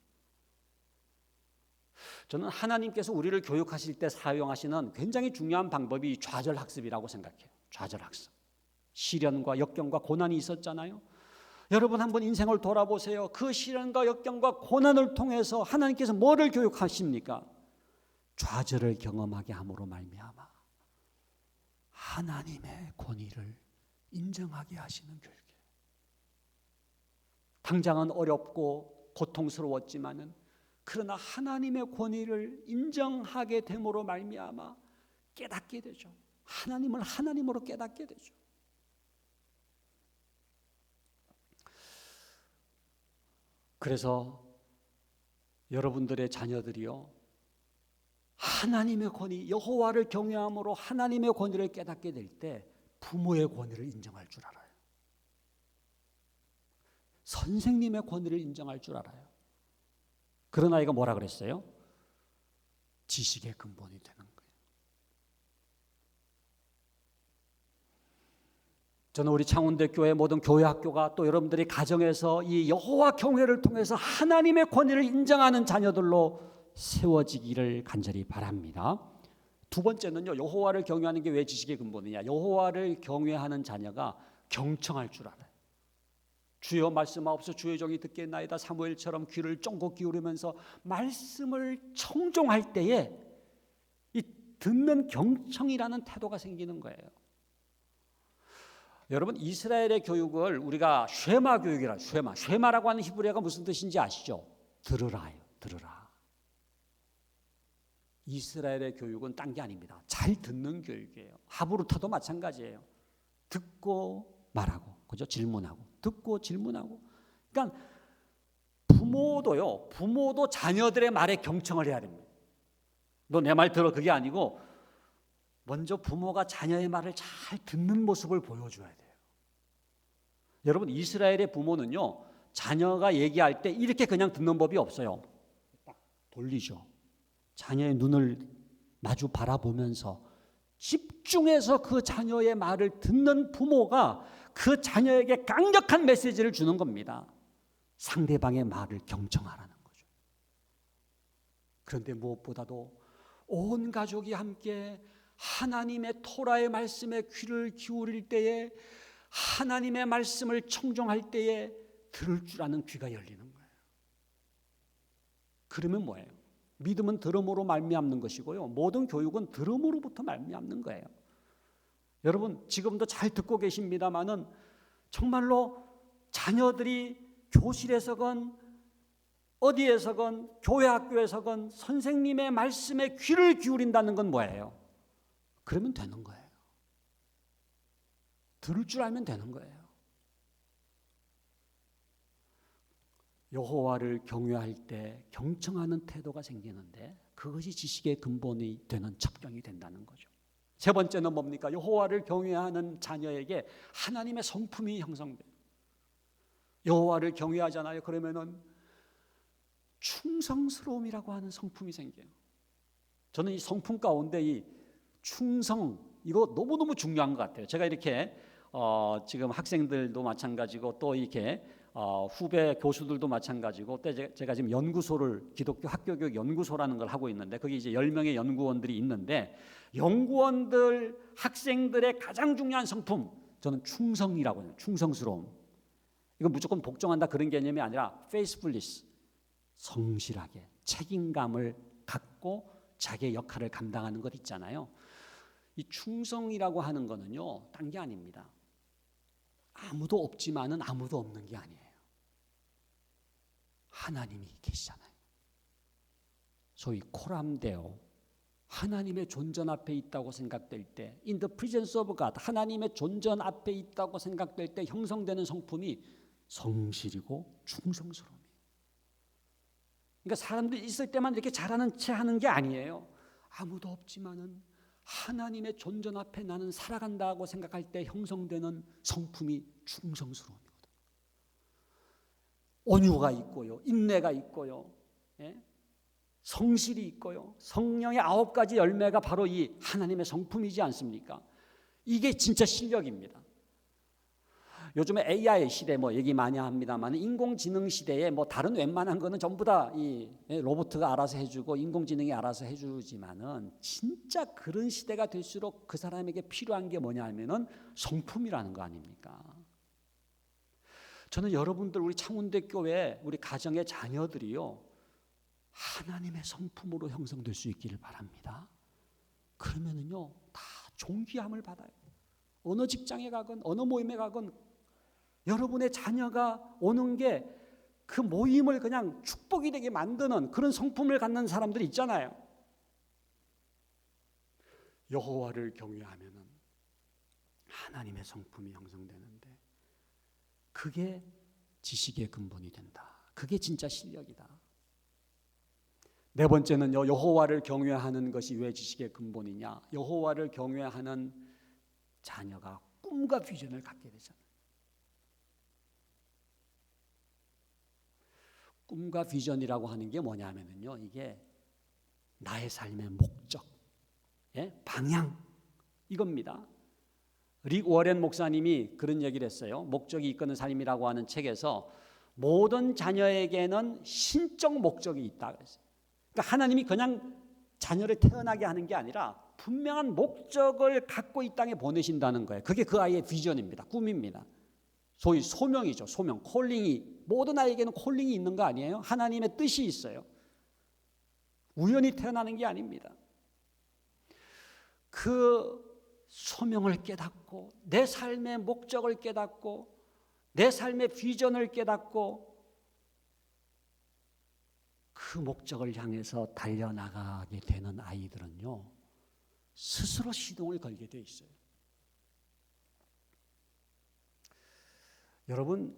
S3: 저는 하나님께서 우리를 교육하실 때 사용하시는 굉장히 중요한 방법이 좌절학습이라고 생각해요. 좌절학습. 시련과 역경과 고난이 있었잖아요. 여러분 한번 인생을 돌아보세요. 그 시련과 역경과 고난을 통해서 하나님께서 뭐를 교육하십니까? 좌절을 경험하게 함으로 말미암아 하나님의 권위를 인정하게 하시는 교육이에요. 당장은 어렵고 고통스러웠지만은 그러나 하나님의 권위를 인정하게 됨으로 말미암아 깨닫게 되죠. 하나님을 하나님으로 깨닫게 되죠. 그래서 여러분들의 자녀들이요, 하나님의 권위, 여호와를 경외함으로 하나님의 권위를 깨닫게 될 때 부모의 권위를 인정할 줄 알아요. 선생님의 권위를 인정할 줄 알아요. 그런 아이가 뭐라 그랬어요? 지식의 근본이 되는 거예요. 저는 우리 창원대교회 모든 교회 학교가 또 여러분들이 가정에서 이 여호와 경외를 통해서 하나님의 권위를 인정하는 자녀들로 세워지기를 간절히 바랍니다. 두 번째는요, 여호와를 경외하는 게 왜 지식의 근본이냐? 여호와를 경외하는 자녀가 경청할 줄 알아요. 주여 말씀하옵소서, 주의 종이 듣겠나이다. 사무엘처럼 귀를 쫑긋 기울이면서 말씀을 청종할 때에 이 듣는 경청이라는 태도가 생기는 거예요. 여러분, 이스라엘의 교육을 우리가 쉐마 교육이라, 쉐마라고 하는 히브리어가 무슨 뜻인지 아시죠? 들으라요. 들으라. 이스라엘의 교육은 딴 게 아닙니다. 잘 듣는 교육이에요. 하브루타도 마찬가지예요. 듣고 말하고, 그죠? 질문하고, 듣고 질문하고. 그러니까 부모도 자녀들의 말에 경청을 해야 됩니다. 너 내 말 들어, 그게 아니고 먼저 부모가 자녀의 말을 잘 듣는 모습을 보여줘야 돼요. 여러분, 이스라엘의 부모는요, 자녀가 얘기할 때 이렇게 그냥 듣는 법이 없어요. 딱 돌리죠. 자녀의 눈을 마주 바라보면서 집중해서 그 자녀의 말을 듣는 부모가 그 자녀에게 강력한 메시지를 주는 겁니다. 상대방의 말을 경청하라는 거죠. 그런데 무엇보다도 온 가족이 함께 하나님의 토라의 말씀에 귀를 기울일 때에, 하나님의 말씀을 청종할 때에 들을 줄 아는 귀가 열리는 거예요. 그러면 뭐예요? 믿음은 들음으로 말미암는 것이고요, 모든 교육은 들음으로부터 말미암는 거예요. 여러분, 지금도 잘 듣고 계십니다마는 정말로 자녀들이 교실에서건 어디에서건 교회 학교에서건 선생님의 말씀에 귀를 기울인다는 건 뭐예요? 그러면 되는 거예요. 들을 줄 알면 되는 거예요. 여호와를 경외할 때 경청하는 태도가 생기는데 그것이 지식의 근본이 되는 첩경이 된다는 거죠. 세 번째는 뭡니까? 여호와를 경외하는 자녀에게 하나님의 성품이 형성돼요. 여호와를 경외하잖아요. 그러면은 충성스러움이라고 하는 성품이 생겨요. 저는 이 성품 가운데 이 충성, 이거 너무너무 중요한 것 같아요. 제가 이렇게 지금 학생들도 마찬가지고 또 이렇게 후배 교수들도 마찬가지고 또 제가 지금 연구소를, 기독교 학교교육 연구소라는 걸 하고 있는데 거기 이제 10명의 연구원들이 있는데, 연구원들 학생들의 가장 중요한 성품, 저는 충성이라고 해요. 충성스러움. 이건 무조건 복종한다 그런 개념이 아니라 faithfulness, 성실하게 책임감을 갖고 자기의 역할을 감당하는 것 있잖아요. 이 충성이라고 하는 거는요, 딴 게 아닙니다. 아무도 없지만은 아무도 없는 게 아니에요. 하나님이 계시잖아요. 소위 코람데오, 하나님의 존전 앞에 있다고 생각될 때, in the presence of God, 하나님의 존전 앞에 있다고 생각될 때 형성되는 성품이 성실이고 충성스러움이에요. 그러니까 사람들이 있을 때만 이렇게 잘하는 체 하는 게 아니에요. 아무도 없지만은 하나님의 존전 앞에 나는 살아간다고 생각할 때 형성되는 성품이 충성스러움이거든요. 온유가 있고요, 인내가 있고요, 성실이 있고요. 성령의 9가지 열매가 바로 이 하나님의 성품이지 않습니까? 이게 진짜 실력입니다. 요즘에 AI 시대 뭐 얘기 많이 합니다만 인공지능 시대에 뭐 다른 웬만한 거는 전부 다 이 로봇가 알아서 해주고 인공지능이 알아서 해주지만은 진짜 그런 시대가 될수록 그 사람에게 필요한 게 뭐냐면은 성품이라는 거 아닙니까? 저는 여러분들 우리 창원대 교회 우리 가정의 자녀들이요 하나님의 성품으로 형성될 수 있기를 바랍니다. 그러면은요 다 존귀함을 받아요. 어느 직장에 가건 어느 모임에 가건 여러분의 자녀가 오는 게 그 모임을 그냥 축복이 되게 만드는 그런 성품을 갖는 사람들이 있잖아요. 여호와를 경외하면은 하나님의 성품이 형성되는데 그게 지식의 근본이 된다. 그게 진짜 실력이다. 네 번째는요, 여호와를 경외하는 것이 왜 지식의 근본이냐? 여호와를 경외하는 자녀가 꿈과 비전을 갖게 되잖아요. 꿈과 비전이라고 하는 게 뭐냐면요, 이게 나의 삶의 목적, 방향 이겁니다. 릭 워렌 목사님이 그런 얘기를 했어요. 목적이 이끄는 삶이라고 하는 책에서 모든 자녀에게는 신적 목적이 있다 그랬어요. 그러니까 하나님이 그냥 자녀를 태어나게 하는 게 아니라 분명한 목적을 갖고 이 땅에 보내신다는 거예요. 그게 그 아이의 비전입니다. 꿈입니다. 소위 소명이죠. 소명, 콜링이 모든 아이에게는 콜링이 있는 거 아니에요? 하나님의 뜻이 있어요. 우연히 태어나는 게 아닙니다. 그 소명을 깨닫고 내 삶의 목적을 깨닫고 내 삶의 비전을 깨닫고 그 목적을 향해서 달려나가게 되는 아이들은요 스스로 시동을 걸게 돼 있어요. 여러분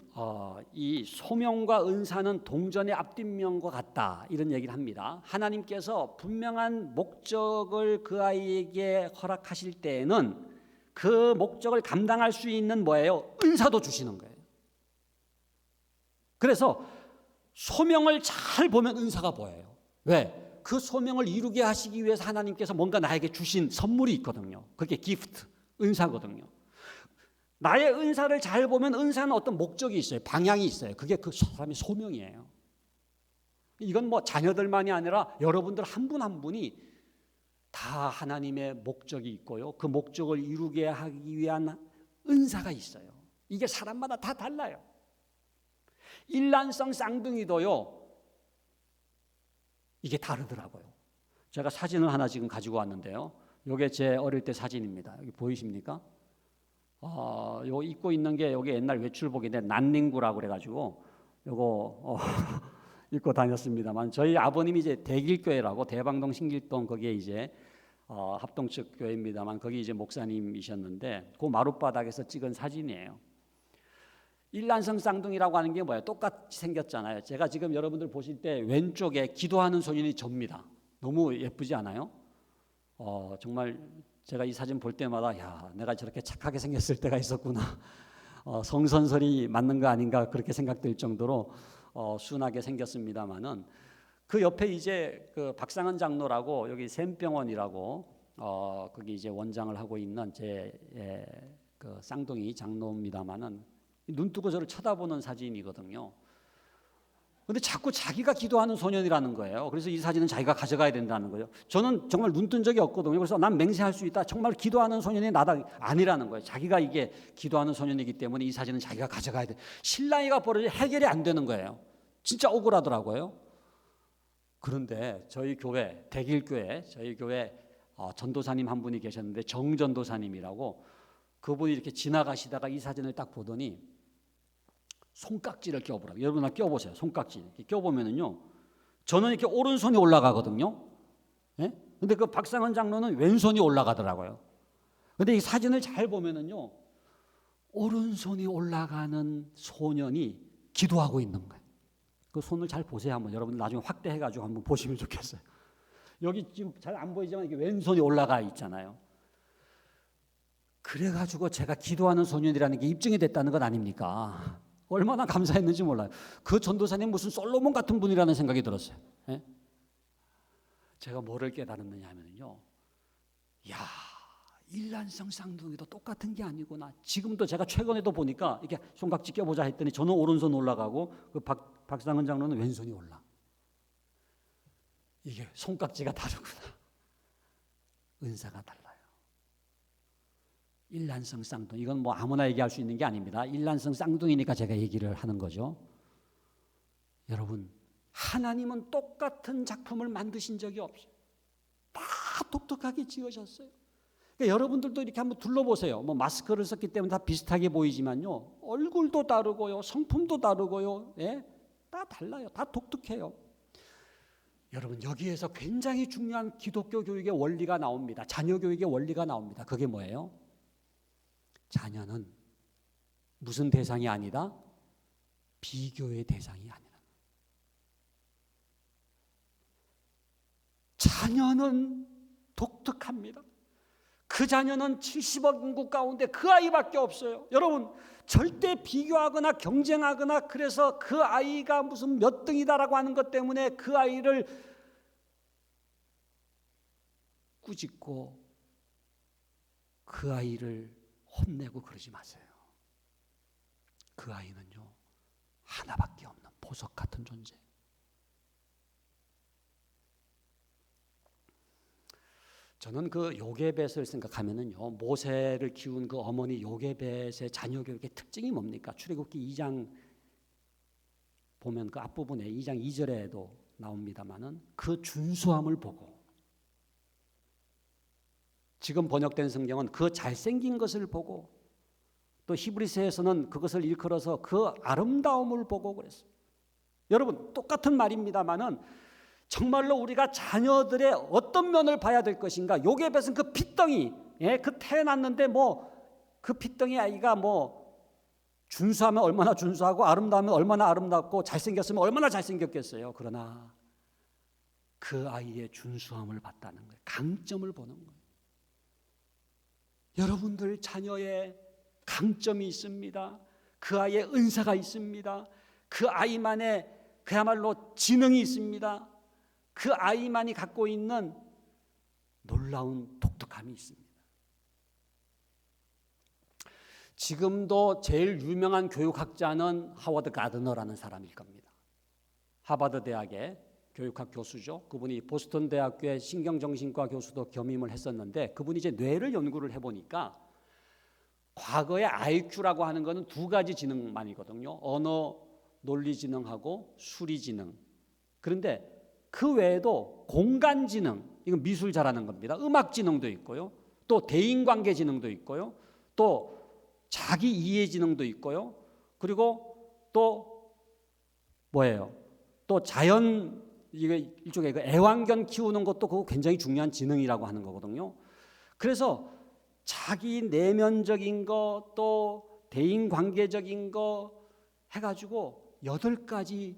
S3: 이 소명과 은사는 동전의 앞뒷면과 같다 이런 얘기를 합니다. 하나님께서 분명한 목적을 그 아이에게 허락하실 때에는 그 목적을 감당할 수 있는 뭐예요? 은사도 주시는 거예요. 그래서 소명을 잘 보면 은사가 보여요. 왜? 그 소명을 이루게 하시기 위해서 하나님께서 뭔가 나에게 주신 선물이 있거든요. 그게 기프트, 은사거든요. 나의 은사를 잘 보면 은사는 어떤 목적이 있어요. 방향이 있어요. 그게 그 사람의 소명이에요. 이건 뭐 자녀들만이 아니라 여러분들 한 분 한 분이 다 하나님의 목적이 있고요. 그 목적을 이루게 하기 위한 은사가 있어요. 이게 사람마다 다 달라요. 일란성 쌍둥이도요. 이게 다르더라고요. 제가 사진을 하나 지금 가지고 왔는데요. 이게 제 어릴 때 사진입니다. 여기 보이십니까? 요 입고 있는 게 여기 옛날 외출복인데 난닝구라고 그래가지고 요거 입고 다녔습니다만 저희 아버님이 이제 대길교회라고 대방동 신길동 거기에 이제 합동 측 교회입니다만 거기 이제 목사님이셨는데 그 마룻바닥에서 찍은 사진이에요. 일란성 쌍둥이라고 하는 게 뭐예요? 똑같이 생겼잖아요. 제가 지금 여러분들 보실 때 왼쪽에 기도하는 소년이 접니다. 너무 예쁘지 않아요? 정말 제가 이 사진 볼 때마다 야, 내가 저렇게 착하게 생겼을 때가 있었구나. 성선설이 맞는 거 아닌가 그렇게 생각될 정도로 순하게 생겼습니다만은 그 옆에 이제 그 박상은 장로라고 여기 샘병원이라고 거기 이제 원장을 하고 있는 제 그 쌍둥이 장로입니다만은 눈 뜨고 저를 쳐다보는 사진이거든요. 근데 자꾸 자기가 기도하는 소년이라는 거예요. 그래서 이 사진은 자기가 가져가야 된다는 거예요. 저는 정말 눈 뜬 적이 없거든요. 그래서 난 맹세할 수 있다. 정말 기도하는 소년이 나다 아니라는 거예요. 자기가 이게 기도하는 소년이기 때문에 이 사진은 자기가 가져가야 돼. 신랑이가 벌어져 해결이 안 되는 거예요. 진짜 억울하더라고요. 그런데 저희 교회 대길교회 저희 교회 전도사님 한 분이 계셨는데 정전도사님이라고 그분이 이렇게 지나가시다가 이 사진을 딱 보더니 손깍지를 껴보라고. 여러분 나 껴보세요. 손깍지 이렇게 껴보면은요. 저는 이렇게 오른손이 올라가거든요. 예? 근데 그 박상원 장로는 왼손이 올라가더라고요. 근데 이 사진을 잘 보면은요. 오른손이 올라가는 소년이 기도하고 있는 거예요. 그 손을 잘 보세요. 한번 여러분 나중에 확대해가지고 한번 보시면 좋겠어요. 여기 지금 잘 안 보이지만 이게 왼손이 올라가 있잖아요. 그래가지고 제가 기도하는 소년이라는 게 입증이 됐다는 건 아닙니까? 얼마나 감사했는지 몰라요. 그 전도사님 무슨 솔로몬 같은 분이라는 생각이 들었어요. 예? 제가 뭐를 깨달았느냐 하면요. 야, 일란성 쌍둥이도 똑같은 게 아니구나. 지금도 제가 최근에도 보니까 이렇게 손깍지 껴보자 했더니 저는 오른손 올라가고 그 박상은 장로는 왼손이 올라. 이게 손깍지가 다르구나. 은사가 달라요. 일란성 쌍둥이, 이건 뭐 아무나 얘기할 수 있는 게 아닙니다. 일란성 쌍둥이니까 제가 얘기를 하는 거죠. 여러분, 하나님은 똑같은 작품을 만드신 적이 없어요. 다 독특하게 지으셨어요. 그러니까 여러분들도 이렇게 한번 둘러보세요. 뭐 마스크를 썼기 때문에 다 비슷하게 보이지만요, 얼굴도 다르고요, 성품도 다르고요, 예? 다 달라요. 다 독특해요. 여러분, 여기에서 굉장히 중요한 기독교 교육의 원리가 나옵니다. 자녀 교육의 원리가 나옵니다. 그게 뭐예요? 자녀는 무슨 대상이 아니다? 비교의 대상이 아니라. 자녀는 독특합니다. 그 자녀는 70억 인구 가운데 그 아이밖에 없어요. 여러분, 절대 비교하거나 경쟁하거나 그래서 그 아이가 무슨 몇 등이다라고 하는 것 때문에 그 아이를 꾸짖고 그 아이를 혼내고 그러지 마세요. 그 아이는요, 하나밖에 없는 보석 같은 존재. 저는 그 요게벳을 생각하면은요, 모세를 키운 그 어머니 요게벳의 자녀 교육의 특징이 뭡니까? 출애굽기 2장 보면 그 앞부분에 2장 2절에도 나옵니다만은 그 준수함을 보고, 지금 번역된 성경은 그 잘생긴 것을 보고, 또 히브리서에서는 그것을 일컬어서 그 아름다움을 보고 그랬어요. 여러분, 똑같은 말입니다만은 정말로 우리가 자녀들의 어떤 면을 봐야 될 것인가? 요게벳은 그 핏덩이, 예, 그 태어났는데 뭐 그 핏덩이 아이가 뭐 준수하면 얼마나 준수하고 아름다우면 얼마나 아름답고 잘생겼으면 얼마나 잘생겼겠어요. 그러나 그 아이의 준수함을 봤다는 거예요. 강점을 보는 거예요. 여러분들 자녀의 강점이 있습니다. 그 아이의 은사가 있습니다. 그 아이만의 그야말로 지능이 있습니다. 그 아이만이 갖고 있는 놀라운 독특함이 있습니다. 지금도 제일 유명한 교육학자는 하워드 가드너라는 사람일 겁니다. 하버드 대학의 교육학 교수죠. 그분이 보스턴 대학교의 신경정신과 교수도 겸임을 했었는데, 그분이 이제 뇌를 연구를 해보니까 과거의 IQ라고 하는 것은 두 가지 지능만이거든요. 언어 논리 지능하고 수리 지능. 그런데 그 외에도 공간 지능, 이건 미술 잘하는 겁니다. 음악 지능도 있고요. 또 대인관계 지능도 있고요. 또 자기 이해 지능도 있고요. 그리고 또 뭐예요? 또 자연, 이게 일종의 그 애완견 키우는 것도 그거 굉장히 중요한 지능이라고 하는 거거든요. 그래서 자기 내면적인 거, 또 대인관계적인 거 해가지고 8가지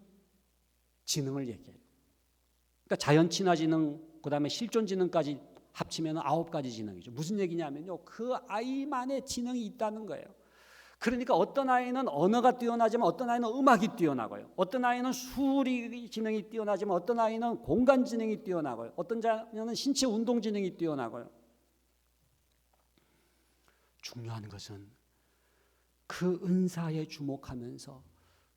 S3: 지능을 얘기해요. 그러니까 자연 친화 지능, 그다음에 실존 지능까지 합치면 9가지 지능이죠. 무슨 얘기냐면요, 그 아이만의 지능이 있다는 거예요. 그러니까 어떤 아이는 언어가 뛰어나지만 어떤 아이는 음악이 뛰어나고요. 어떤 아이는 수리 지능이 뛰어나지만 어떤 아이는 공간 지능이 뛰어나고요. 어떤 자녀는 신체 운동 지능이 뛰어나고요. 중요한 것은 그 은사에 주목하면서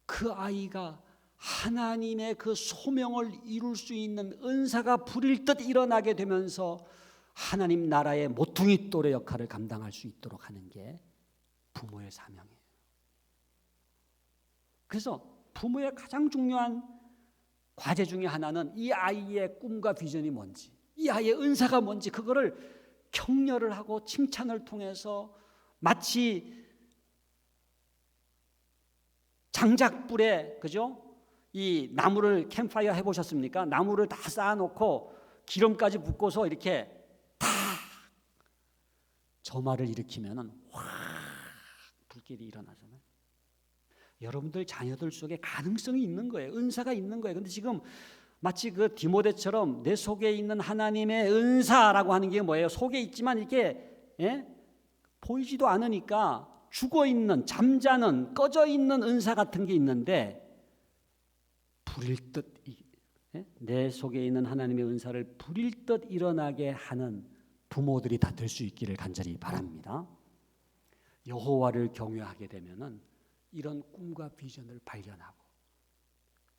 S3: 그 아이가 하나님의 그 소명을 이룰 수 있는 은사가 불일 듯 일어나게 되면서 하나님 나라의 모퉁이 돌의 역할을 감당할 수 있도록 하는 게 부모의 사명이에요. 그래서 부모의 가장 중요한 과제 중에 하나는 이 아이의 꿈과 비전이 뭔지, 이 아이의 은사가 뭔지, 그거를 격려를 하고 칭찬을 통해서, 마치 장작불에, 그죠? 이 나무를 캠파이어 해보셨습니까? 나무를 다 쌓아놓고 기름까지 붓고서 이렇게 다 점화를 일으키면은 확 불길이 일어나잖아요. 여러분들 자녀들 속에 가능성이 있는 거예요. 은사가 있는 거예요. 근데 지금 마치 그 디모데처럼 내 속에 있는 하나님의 은사라고 하는 게 뭐예요? 속에 있지만 이렇게, 예? 보이지도 않으니까 죽어있는, 잠자는, 꺼져있는 은사 같은 게 있는데, 불일 듯, 내 속에 있는 하나님의 은사를 불일 듯 일어나게 하는 부모들이 다 될 수 있기를 간절히 바랍니다. 여호와를 경외하게 되면은 이런 꿈과 비전을 발견하고,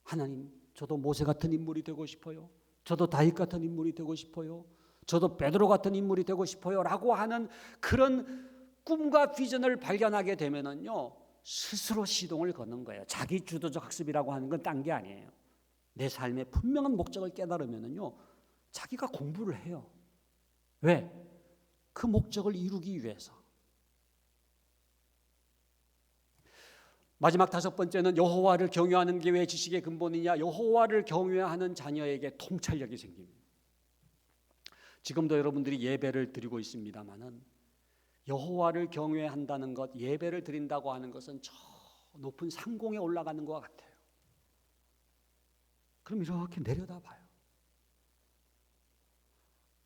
S3: 하나님, 저도 모세 같은 인물이 되고 싶어요. 저도 다윗 같은 인물이 되고 싶어요. 저도 베드로 같은 인물이 되고 싶어요. 라고 하는 그런 꿈과 비전을 발견하게 되면은요, 스스로 시동을 거는 거예요. 자기 주도적 학습이라고 하는 건 딴 게 아니에요. 내 삶의 분명한 목적을 깨달으면은요, 자기가 공부를 해요. 왜? 그 목적을 이루기 위해서. 마지막 다섯 번째는 여호와를 경외하는 게 왜 지식의 근본이냐? 여호와를 경외하는 자녀에게 통찰력이 생깁니다. 지금도 여러분들이 예배를 드리고 있습니다마는 여호와를 경외한다는 것, 예배를 드린다고 하는 것은 저 높은 상공에 올라가는 것 같아요. 그럼 이렇게 내려다봐요.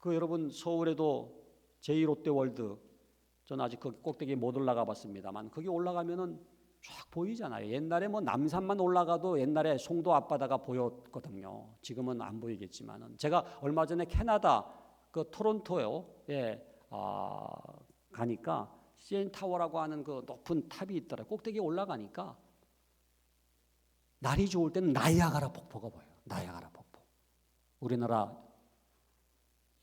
S3: 여러분 서울에도 제2롯데월드, 저는 아직 거기 꼭대기에 못 올라가 봤습니다만 거기 올라가면은 쫙 보이잖아요. 옛날에 뭐 남산만 올라가도 옛날에 송도 앞바다가 보였거든요. 지금은 안 보이겠지만은 제가 얼마 전에 캐나다 토론토에 가니까 CN 타워라고 하는 그 높은 탑이 있더라고요. 꼭대기에 올라가니까 날이 좋을 때는 나이아가라 폭포가 보여요. 나이아가라 폭포. 우리나라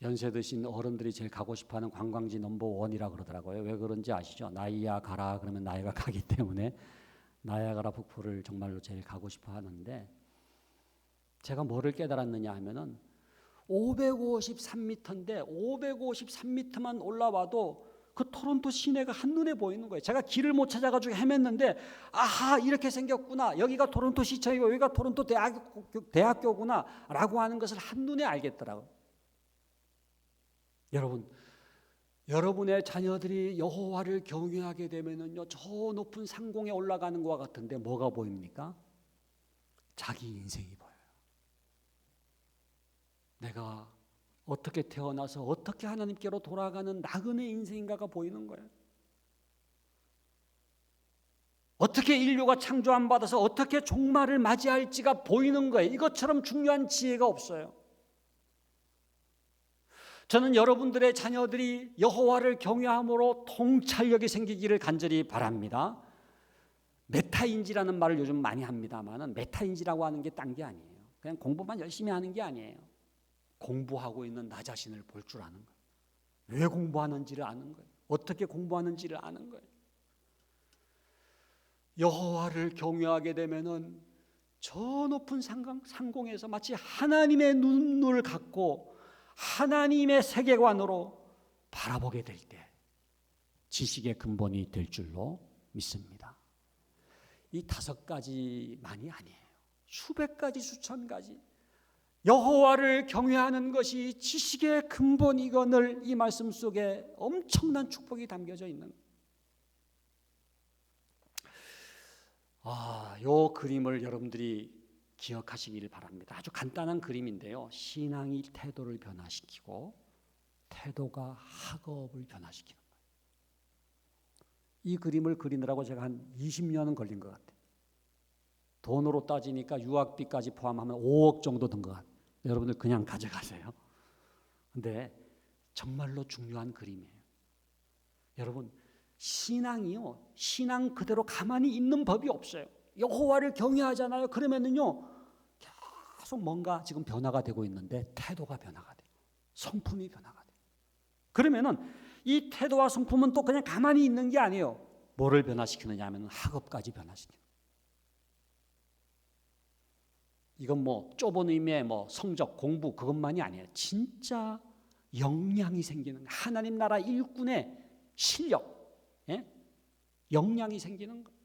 S3: 연세 드신 어른들이 제일 가고 싶어하는 관광지 넘버1이라 그러더라고요. 왜 그런지 아시죠? 나이아가라 그러면 나이가 가기 때문에 나이아가라 폭포를 정말로 제일 가고 싶어 하는데, 제가 뭐를 깨달았느냐 하면은 553m인데 553m만 올라와도 그 토론토 시내가 한눈에 보이는 거예요. 제가 길을 못 찾아가지고 헤맸는데, 아하, 이렇게 생겼구나, 여기가 토론토 시청이고 여기가 토론토 대학교구나 라고 하는 것을 한눈에 알겠더라고요. 여러분, 여러분의 자녀들이 여호와를 경외하게 되면은요, 저 높은 상공에 올라가는 것 같은데 뭐가 보입니까? 자기 인생이 보여요. 내가 어떻게 태어나서 어떻게 하나님께로 돌아가는 나그네 인생인가가 보이는 거예요. 어떻게 인류가 창조함 받아서 어떻게 종말을 맞이할지가 보이는 거예요. 이것처럼 중요한 지혜가 없어요. 저는 여러분들의 자녀들이 여호와를 경외함으로 통찰력이 생기기를 간절히 바랍니다. 메타인지라는 말을 요즘 많이 합니다만 메타인지라고 하는 게 딴 게 아니에요. 그냥 공부만 열심히 하는 게 아니에요. 공부하고 있는 나 자신을 볼 줄 아는 거예요. 왜 공부하는지를 아는 거예요. 어떻게 공부하는지를 아는 거예요. 여호와를 경외하게 되면은 저 높은 상공에서 마치 하나님의 눈을 갖고 하나님의 세계관으로 바라보게 될 때 지식의 근본이 될 줄로 믿습니다. 이 5가지만이 아니에요. 수백 가지, 수천 가지. 여호와를 경외하는 것이 지식의 근본이거늘 이 말씀 속에 엄청난 축복이 담겨져 있는 거예요. 이 그림을 여러분들이 기억하시길 바랍니다. 아주 간단한 그림인데요. 신앙이 태도를 변화시키고 태도가 학업을 변화시키는 거예요. 이 그림을 그리느라고 제가 한 20년은 걸린 것 같아요. 돈으로 따지니까 유학비까지 포함하면 5억 정도 든 것 같아요. 여러분들 그냥 가져가세요. 근데 정말로 중요한 그림이에요. 여러분, 신앙이요, 신앙 그대로 가만히 있는 법이 없어요. 여호와를 경외하잖아요. 그러면은요, 계속 뭔가 지금 변화가 되고 있는데 태도가 변화가 돼요. 성품이 변화가 돼요. 그러면은 이 태도와 성품은 또 그냥 가만히 있는 게 아니에요. 뭐를 변화시키느냐 하면 학업까지 변화시켜요. 이건 뭐 좁은 의미의 뭐 성적, 공부 그것만이 아니에요. 진짜 역량이 생기는 거예요. 하나님 나라 일꾼의 실력, 역량이 생기는 거예요.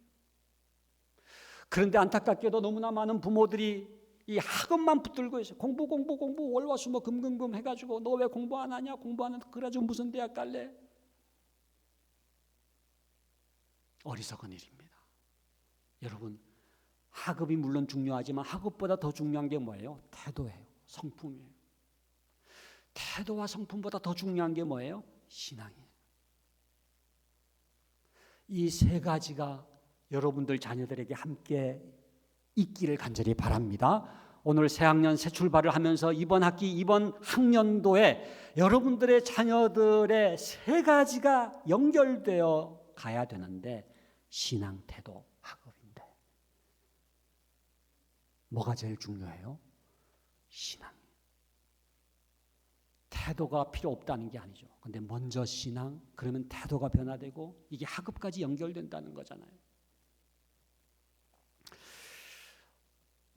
S3: 그런데 안타깝게도 너무나 많은 부모들이 이 학업만 붙들고 있어요. 공부 월화수목 금금금 해가지고 너 왜 공부 안 하냐, 공부 안 한다, 그래가지고 무슨 대학 갈래? 어리석은 일입니다. 여러분, 학업이 물론 중요하지만 학업보다 더 중요한 게 뭐예요? 태도예요. 성품이에요. 태도와 성품보다 더 중요한 게 뭐예요? 신앙이에요. 이 3가지가 여러분들 자녀들에게 함께 있기를 간절히 바랍니다. 오늘 새학년 새 출발을 하면서 이번 학기 이번 학년도에 여러분들의 자녀들의 세 가지가 연결되어 가야 되는데 신앙, 태도, 학업인데 뭐가 제일 중요해요? 신앙. 태도가 필요 없다는 게 아니죠. 근데 먼저 신앙, 그러면 태도가 변화되고 이게 학업까지 연결된다는 거잖아요.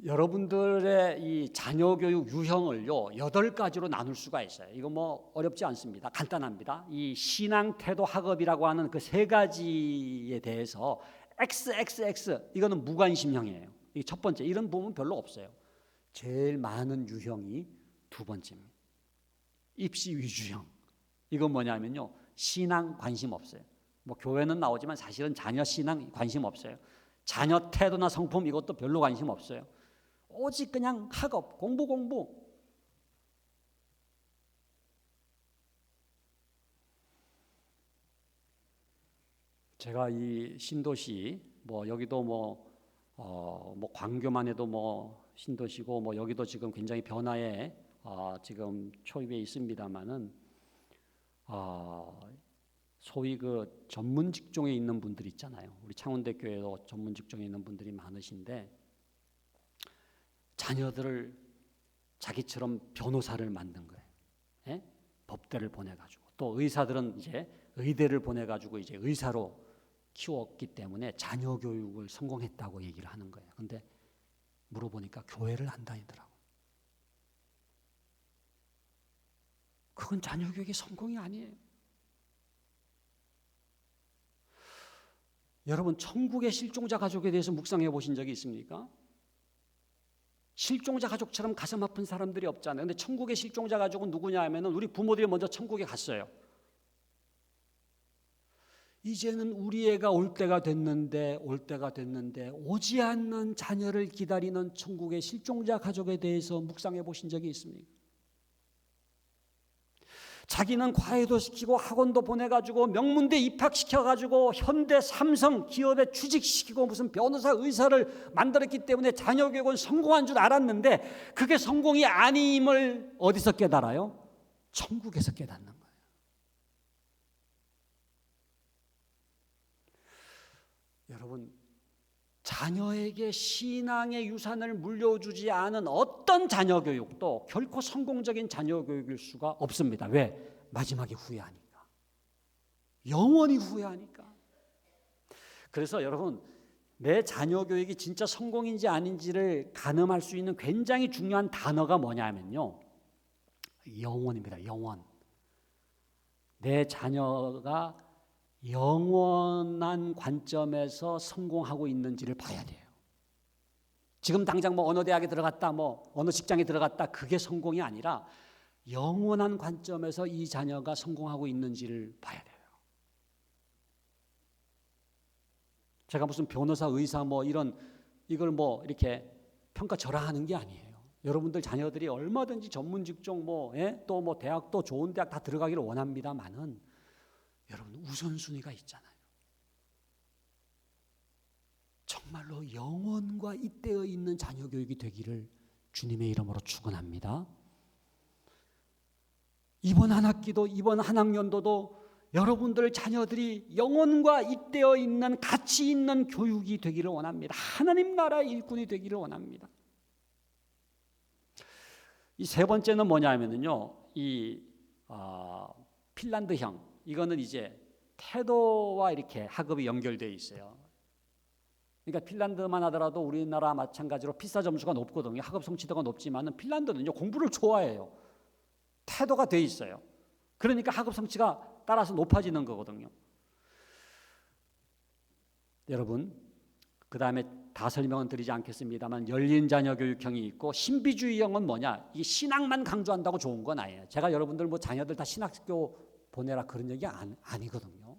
S3: 여러분들의 이 자녀 교육 유형을요 8가지로 나눌 수가 있어요. 이거 뭐 어렵지 않습니다. 간단합니다. 이 신앙, 태도, 학업이라고 하는 그 세 가지에 대해서 XXX 이거는 무관심형이에요. 이 첫 번째 이런 부분 별로 없어요. 제일 많은 유형이 두 번째입니다. 입시 위주형. 이건 뭐냐면요 신앙 관심 없어요. 뭐 교회는 나오지만 사실은 자녀 신앙 관심 없어요. 자녀 태도나 성품 이것도 별로 관심 없어요. 오직 그냥 학업, 공부. 제가 이 신도시 뭐 여기도 뭐 광교만 해도 뭐 신도시고 뭐 여기도 지금 굉장히 변화에 지금 초입에 있습니다만은 소위 그 전문 직종에 있는 분들 있잖아요. 우리 창원대교회도 전문 직종에 있는 분들이 많으신데 자녀들을 자기처럼 변호사를 만든 거예요. 예? 법대를 보내가지고 또 의사들은 이제 의대를 보내가지고 이제 의사로 키웠기 때문에 자녀 교육을 성공했다고 얘기를 하는 거예요. 근데 물어보니까 교회를 안 다니더라고. 그건 자녀 교육의 성공이 아니에요. 여러분 천국의 실종자 가족에 대해서 묵상해 보신 적이 있습니까? 실종자 가족처럼 가슴 아픈 사람들이 없잖아요. 근데 천국의 실종자 가족은 누구냐 하면은 우리 부모들이 먼저 천국에 갔어요. 이제는 우리 애가 올 때가 됐는데 오지 않는 자녀를 기다리는 천국의 실종자 가족에 대해서 묵상해 보신 적이 있습니까? 자기는 과외도 시키고 학원도 보내가지고 명문대 입학시켜가지고 현대 삼성 기업에 취직시키고 무슨 변호사 의사를 만들었기 때문에 자녀 교육은 성공한 줄 알았는데 그게 성공이 아님을 어디서 깨달아요? 천국에서 깨닫는 거예요. 여러분 자녀에게 신앙의 유산을 물려주지 않은 어떤 자녀 교육도 결코 성공적인 자녀 교육일 수가 없습니다. 왜? 마지막에 후회하니까. 영원히 후회하니까. 그래서 여러분 내 자녀 교육이 진짜 성공인지 아닌지를 가늠할 수 있는 굉장히 중요한 단어가 뭐냐면요. 영원입니다. 영원. 내 자녀가 영원한 관점에서 성공하고 있는지를 봐야 돼요. 지금 당장 뭐 어느 대학에 들어갔다, 뭐 어느 직장에 들어갔다 그게 성공이 아니라 영원한 관점에서 이 자녀가 성공하고 있는지를 봐야 돼요. 제가 무슨 변호사, 의사 뭐 이걸 뭐 이렇게 평가절하하는 게 아니에요. 여러분들 자녀들이 얼마든지 전문 직종 또 뭐 대학도 좋은 대학 다 들어가기를 원합니다만은 여러분 우선순위가 있잖아요. 정말로 영원과 잇대어 있는 자녀 교육이 되기를 주님의 이름으로 축원합니다. 이번 한 학기도 이번 한 학년도도 여러분들 자녀들이 영원과 잇대어 있는 가치 있는 교육이 되기를 원합니다. 하나님 나라의 일꾼이 되기를 원합니다. 이 세 번째는 뭐냐면요, 핀란드형. 이거는 이제 태도와 이렇게 학업이 연결되어 있어요. 그러니까 핀란드만 하더라도 우리나라 마찬가지로 피사 점수가 높거든요. 학업 성취도가 높지만은 핀란드는요 공부를 좋아해요. 태도가 돼 있어요. 그러니까 학업 성취가 따라서 높아지는 거거든요. 여러분, 그 다음에 다 설명은 드리지 않겠습니다만 열린 자녀 교육형이 있고 신비주의형은 뭐냐? 이 신앙만 강조한다고 좋은 건 아니에요. 제가 여러분들 뭐 자녀들 다 신학교 보내라 그런 얘기 아니거든요.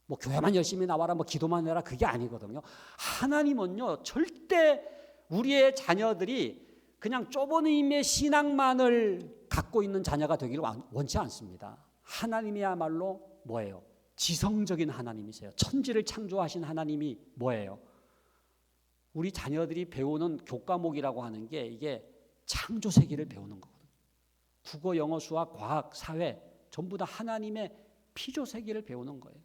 S3: 뭐 교회만 열심히 나와라, 뭐 기도만 해라 그게 아니거든요. 하나님은요 절대 우리의 자녀들이 그냥 좁은 의미의 신앙만을 갖고 있는 자녀가 되기를 원치 않습니다. 하나님이야말로 뭐예요? 지성적인 하나님이세요. 천지를 창조하신 하나님이 뭐예요? 우리 자녀들이 배우는 교과목이라고 하는 게 이게 창조 세계를 배우는 거거든요. 국어, 영어, 수학, 과학, 사회 전부 다 하나님의 피조 세계를 배우는 거예요.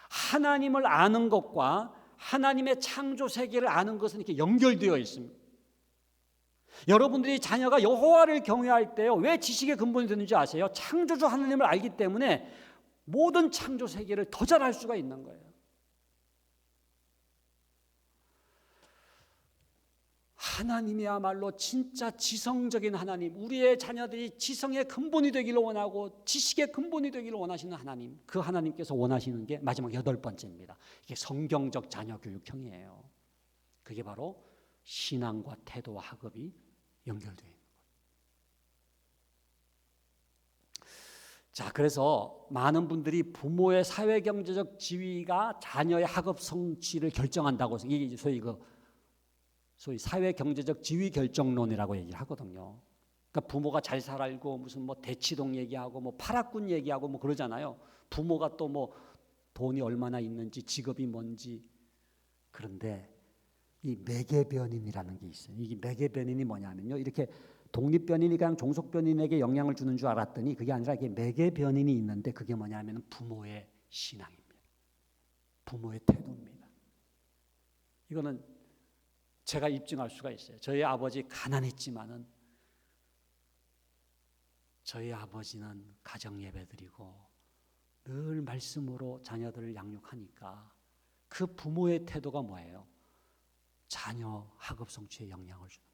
S3: 하나님을 아는 것과 하나님의 창조 세계를 아는 것은 이렇게 연결되어 있습니다. 여러분들이 자녀가 여호와를 경외할 때요, 왜 지식의 근본이 되는지 아세요? 창조주 하나님을 알기 때문에 모든 창조 세계를 더 잘할 수가 있는 거예요. 하나님이야말로 진짜 지성적인 하나님, 우리의 자녀들이 지성의 근본이 되기를 원하고 지식의 근본이 되기를 원하시는 하나님, 그 하나님께서 원하시는 게 마지막 8번째입니다. 이게 성경적 자녀 교육형이에요. 그게 바로 신앙과 태도와 학업이 연결되어 있는 거예요. 자, 그래서 많은 분들이 부모의 사회경제적 지위가 자녀의 학업 성취를 결정한다고 해서 이게 소위 사회경제적 지위 결정론이라고 얘기를 하거든요. 그러니까 부모가 잘 살고 무슨 뭐 대치동 얘기하고 뭐 파락군 얘기하고 뭐 그러잖아요. 부모가 또 뭐 돈이 얼마나 있는지 직업이 뭔지. 그런데 이 매개변인이라는 게 있어요. 이게 매개변인이 뭐냐면요, 이렇게 독립변인이 그냥 종속변인에게 영향을 주는 줄 알았더니 그게 아니라 이게 매개변인이 있는데 그게 뭐냐면 부모의 신앙입니다. 부모의 태도입니다. 이거는 제가 입증할 수가 있어요. 저희 아버지 가난했지만은 저희 아버지는 가정 예배드리고 늘 말씀으로 자녀들을 양육하니까 그 부모의 태도가 뭐예요? 자녀 학업 성취에 영향을 주는.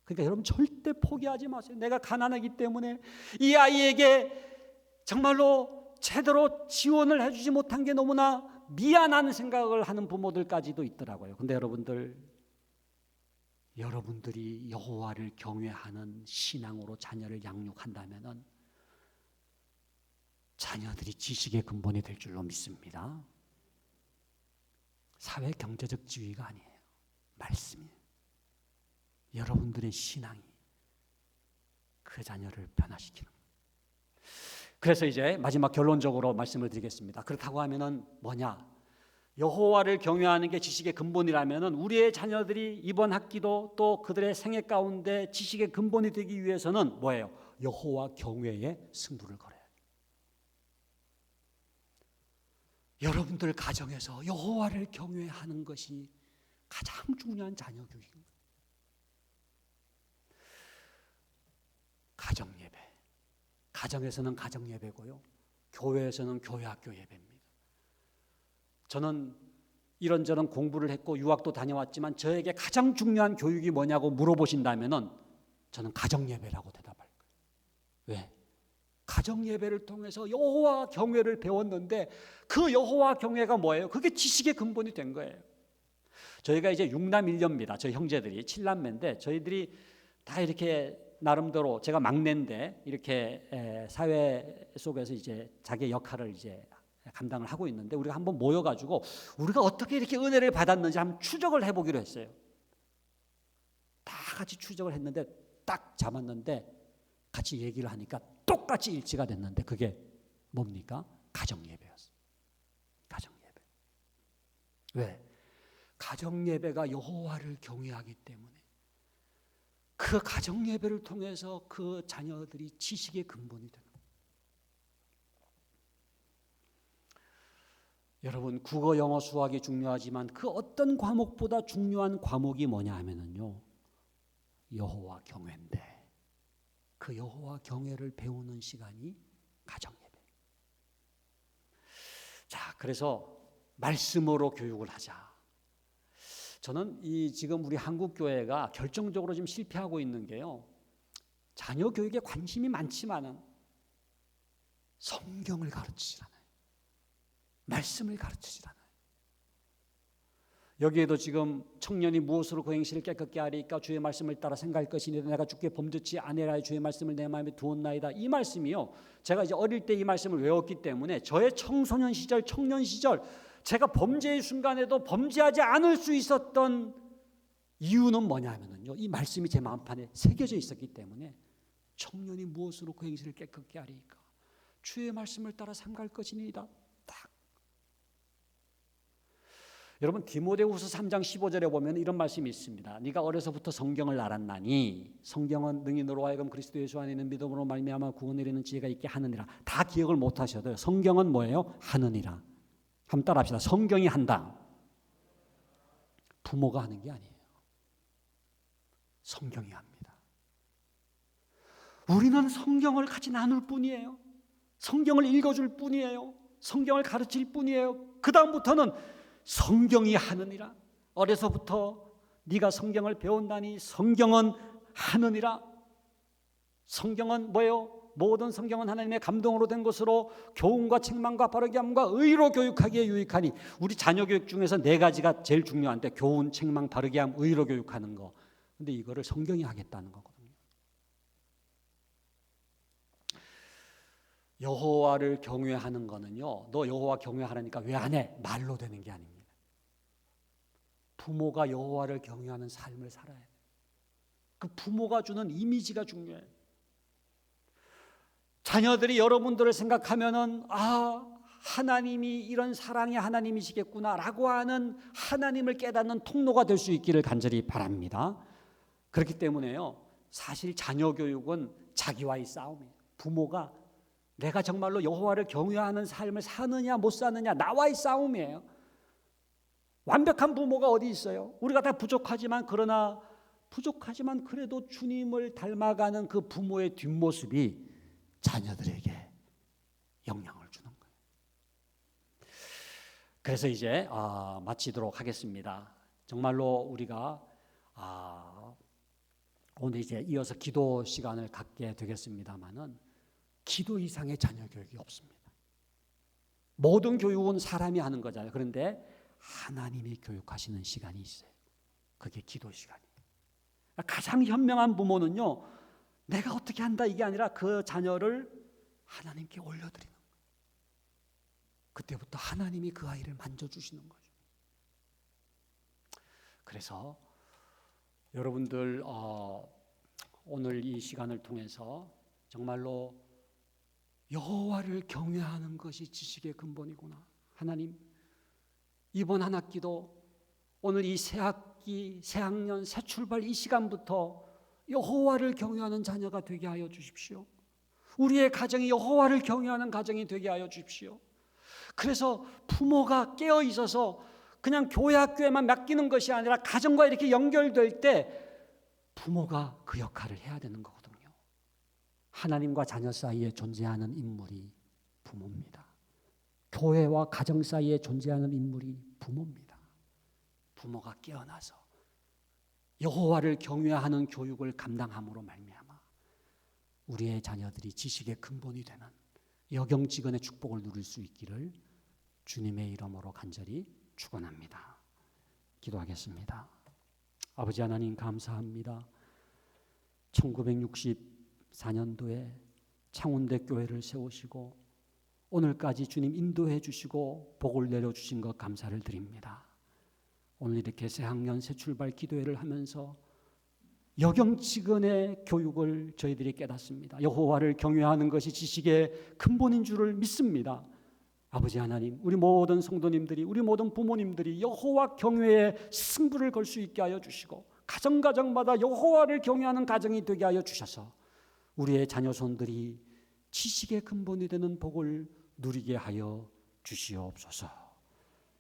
S3: 그러니까 여러분 절대 포기하지 마세요. 내가 가난하기 때문에 이 아이에게 정말로 제대로 지원을 해주지 못한 게 너무나 미안한 생각을 하는 부모들까지도 있더라고요. 근데 여러분들이 여호와를 경외하는 신앙으로 자녀를 양육한다면은 자녀들이 지식의 근본이 될 줄로 믿습니다. 사회 경제적 지위가 아니에요. 말씀이에요. 여러분들의 신앙이 그 자녀를 변화시키는 거예요. 그래서 이제 마지막 결론적으로 말씀을 드리겠습니다. 그렇다고 하면은 뭐냐? 여호와를 경외하는 게 지식의 근본이라면은 우리의 자녀들이 이번 학기도 또 그들의 생애 가운데 지식의 근본이 되기 위해서는 뭐예요? 여호와 경외의 승부를 걸어야 돼요. 여러분들 가정에서 여호와를 경외하는 것이 가장 중요한 자녀 교육입니다. 가정 예배. 가정에서는 가정 예배고요. 교회에서는 교회 학교 예배입니다. 저는 이런저런 공부를 했고 유학도 다녀왔지만 저에게 가장 중요한 교육이 뭐냐고 물어보신다면은 저는 가정 예배라고 대답할 거예요. 왜? 가정 예배를 통해서 여호와 경외를 배웠는데 그 여호와 경외가 뭐예요? 그게 지식의 근본이 된 거예요. 저희가 이제 6남 1녀입니다. 저희 형제들이 7남매인데 저희들이 다 이렇게 나름대로 제가 막내인데 이렇게 사회 속에서 이제 자기의 역할을 이제 감당을 하고 있는데 우리가 한번 모여가지고 우리가 어떻게 이렇게 은혜를 받았는지 한번 추적을 해보기로 했어요. 다 같이 추적을 했는데 딱 잡았는데 같이 얘기를 하니까 똑같이 일치가 됐는데 그게 뭡니까? 가정 예배였어요. 가정 예배. 왜? 가정 예배가 여호와를 경외하기 때문에 그 가정 예배를 통해서 그 자녀들이 지식의 근본이 되는 거예요. 여러분 국어, 영어, 수학이 중요하지만 그 어떤 과목보다 중요한 과목이 뭐냐 하면은요, 여호와 경외인데 그 여호와 경외를 배우는 시간이 가정 예배. 자, 그래서 말씀으로 교육을 하자. 저는 지금 우리 한국 교회가 결정적으로 지금 실패하고 있는 게요, 자녀 교육에 관심이 많지만은 성경을 가르치질 않아요. 말씀을 가르치질 않아요. 여기에도 지금 청년이 무엇으로 그 행실을 깨끗게 하리까 주의 말씀을 따라 생각할 것이니 내가 주께 범죄치 아니라 주의 말씀을 내 마음에 두었나이다. 이 말씀이요, 제가 이제 어릴 때 이 말씀을 외웠기 때문에 저의 청소년 시절, 청년 시절 제가 범죄의 순간에도 범죄하지 않을 수 있었던 이유는 뭐냐 하면요, 이 말씀이 제 마음판에 새겨져 있었기 때문에 청년이 무엇으로 그 행실을 깨끗게 하리까 주의 말씀을 따라 삼갈 것이니이다. 딱. 여러분 디모데후서 3장 15절에 보면 이런 말씀이 있습니다. 네가 어려서부터 성경을 알았나니 성경은 능히 너로 하여금 그리스도 예수 안에 있는 믿음으로 말미암아 구원을 이루는 지혜가 있게 하느니라. 다 기억을 못 하셔도요. 성경은 뭐예요? 하느니라. 한번 따라합시다. 성경이 한다. 부모가 하는 게 아니에요. 성경이 합니다. 우리는 성경을 같이 나눌 뿐이에요. 성경을 읽어줄 뿐이에요. 성경을 가르칠 뿐이에요. 그 다음부터는 성경이 하느니라. 어려서부터 네가 성경을 배운다니 성경은 하느니라. 성경은 뭐예요? 모든 성경은 하나님의 감동으로 된 것으로 교훈과 책망과 바르게 함과 의로 교육하기에 유익하니. 우리 자녀 교육 중에서 4가지가 제일 중요한데 교훈, 책망, 바르게 함, 의로 교육하는 거. 근데 이거를 성경이 하겠다는 거거든요. 여호와를 경외하는 거는요, 너 여호와 경외하라니까 왜 안 해? 말로 되는 게 아닙니다. 부모가 여호와를 경외하는 삶을 살아야 돼요. 그 부모가 주는 이미지가 중요해요. 자녀들이 여러분들을 생각하면은 하나님이 이런 사랑의 하나님이시겠구나라고 하는 하나님을 깨닫는 통로가 될 수 있기를 간절히 바랍니다. 그렇기 때문에요, 사실 자녀 교육은 자기와의 싸움이에요. 부모가 내가 정말로 여호와를 경외하는 삶을 사느냐 못 사느냐 나와의 싸움이에요. 완벽한 부모가 어디 있어요? 우리가 다 부족하지만 그래도 주님을 닮아가는 그 부모의 뒷모습이 자녀들에게 영향을 주는 거예요. 그래서 이제 마치도록 하겠습니다. 정말로 우리가 오늘 이제 이어서 기도 시간을 갖게 되겠습니다만은 기도 이상의 자녀 교육이 없습니다. 모든 교육은 사람이 하는 거잖아요. 그런데 하나님이 교육하시는 시간이 있어요. 그게 기도 시간이에요. 가장 현명한 부모는요, 내가 어떻게 한다 이게 아니라 그 자녀를 하나님께 올려드리는 거예요. 그때부터 하나님이 그 아이를 만져주시는 거죠. 그래서 여러분들 오늘 이 시간을 통해서 정말로 여호와를 경외하는 것이 지식의 근본이구나. 하나님, 이번 한 학기도 오늘 이 새 학기, 새 학년, 새 출발 이 시간부터 여호와를 경외하는 자녀가 되게 하여 주십시오. 우리의 가정이 여호와를 경외하는 가정이 되게 하여 주십시오. 그래서 부모가 깨어 있어서 그냥 교회 학교에만 맡기는 것이 아니라 가정과 이렇게 연결될 때 부모가 그 역할을 해야 되는 거거든요. 하나님과 자녀 사이에 존재하는 인물이 부모입니다. 교회와 가정 사이에 존재하는 인물이 부모입니다. 부모가 깨어나서 여호와를 경외하는 교육을 감당함으로 말미암아 우리의 자녀들이 지식의 근본이 되는 여경지근의 축복을 누릴 수 있기를 주님의 이름으로 간절히 축원합니다. 기도하겠습니다. 아버지 하나님 감사합니다. 1964년도에 창원대 교회를 세우시고 오늘까지 주님 인도해 주시고 복을 내려주신 것 감사를 드립니다. 오늘 이렇게 새학년 새출발 기도회를 하면서 여경지근의 교육을 저희들이 깨닫습니다. 여호와를 경외하는 것이 지식의 근본인 줄을 믿습니다. 아버지 하나님, 우리 모든 성도님들이, 우리 모든 부모님들이 여호와 경외에 승부를 걸 수 있게 하여 주시고 가정마다 여호와를 경외하는 가정이 되게 하여 주셔서 우리의 자녀손들이 지식의 근본이 되는 복을 누리게 하여 주시옵소서.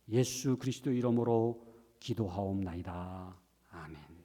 S3: 예수 그리스도 이름으로 기도하옵나이다. 아멘.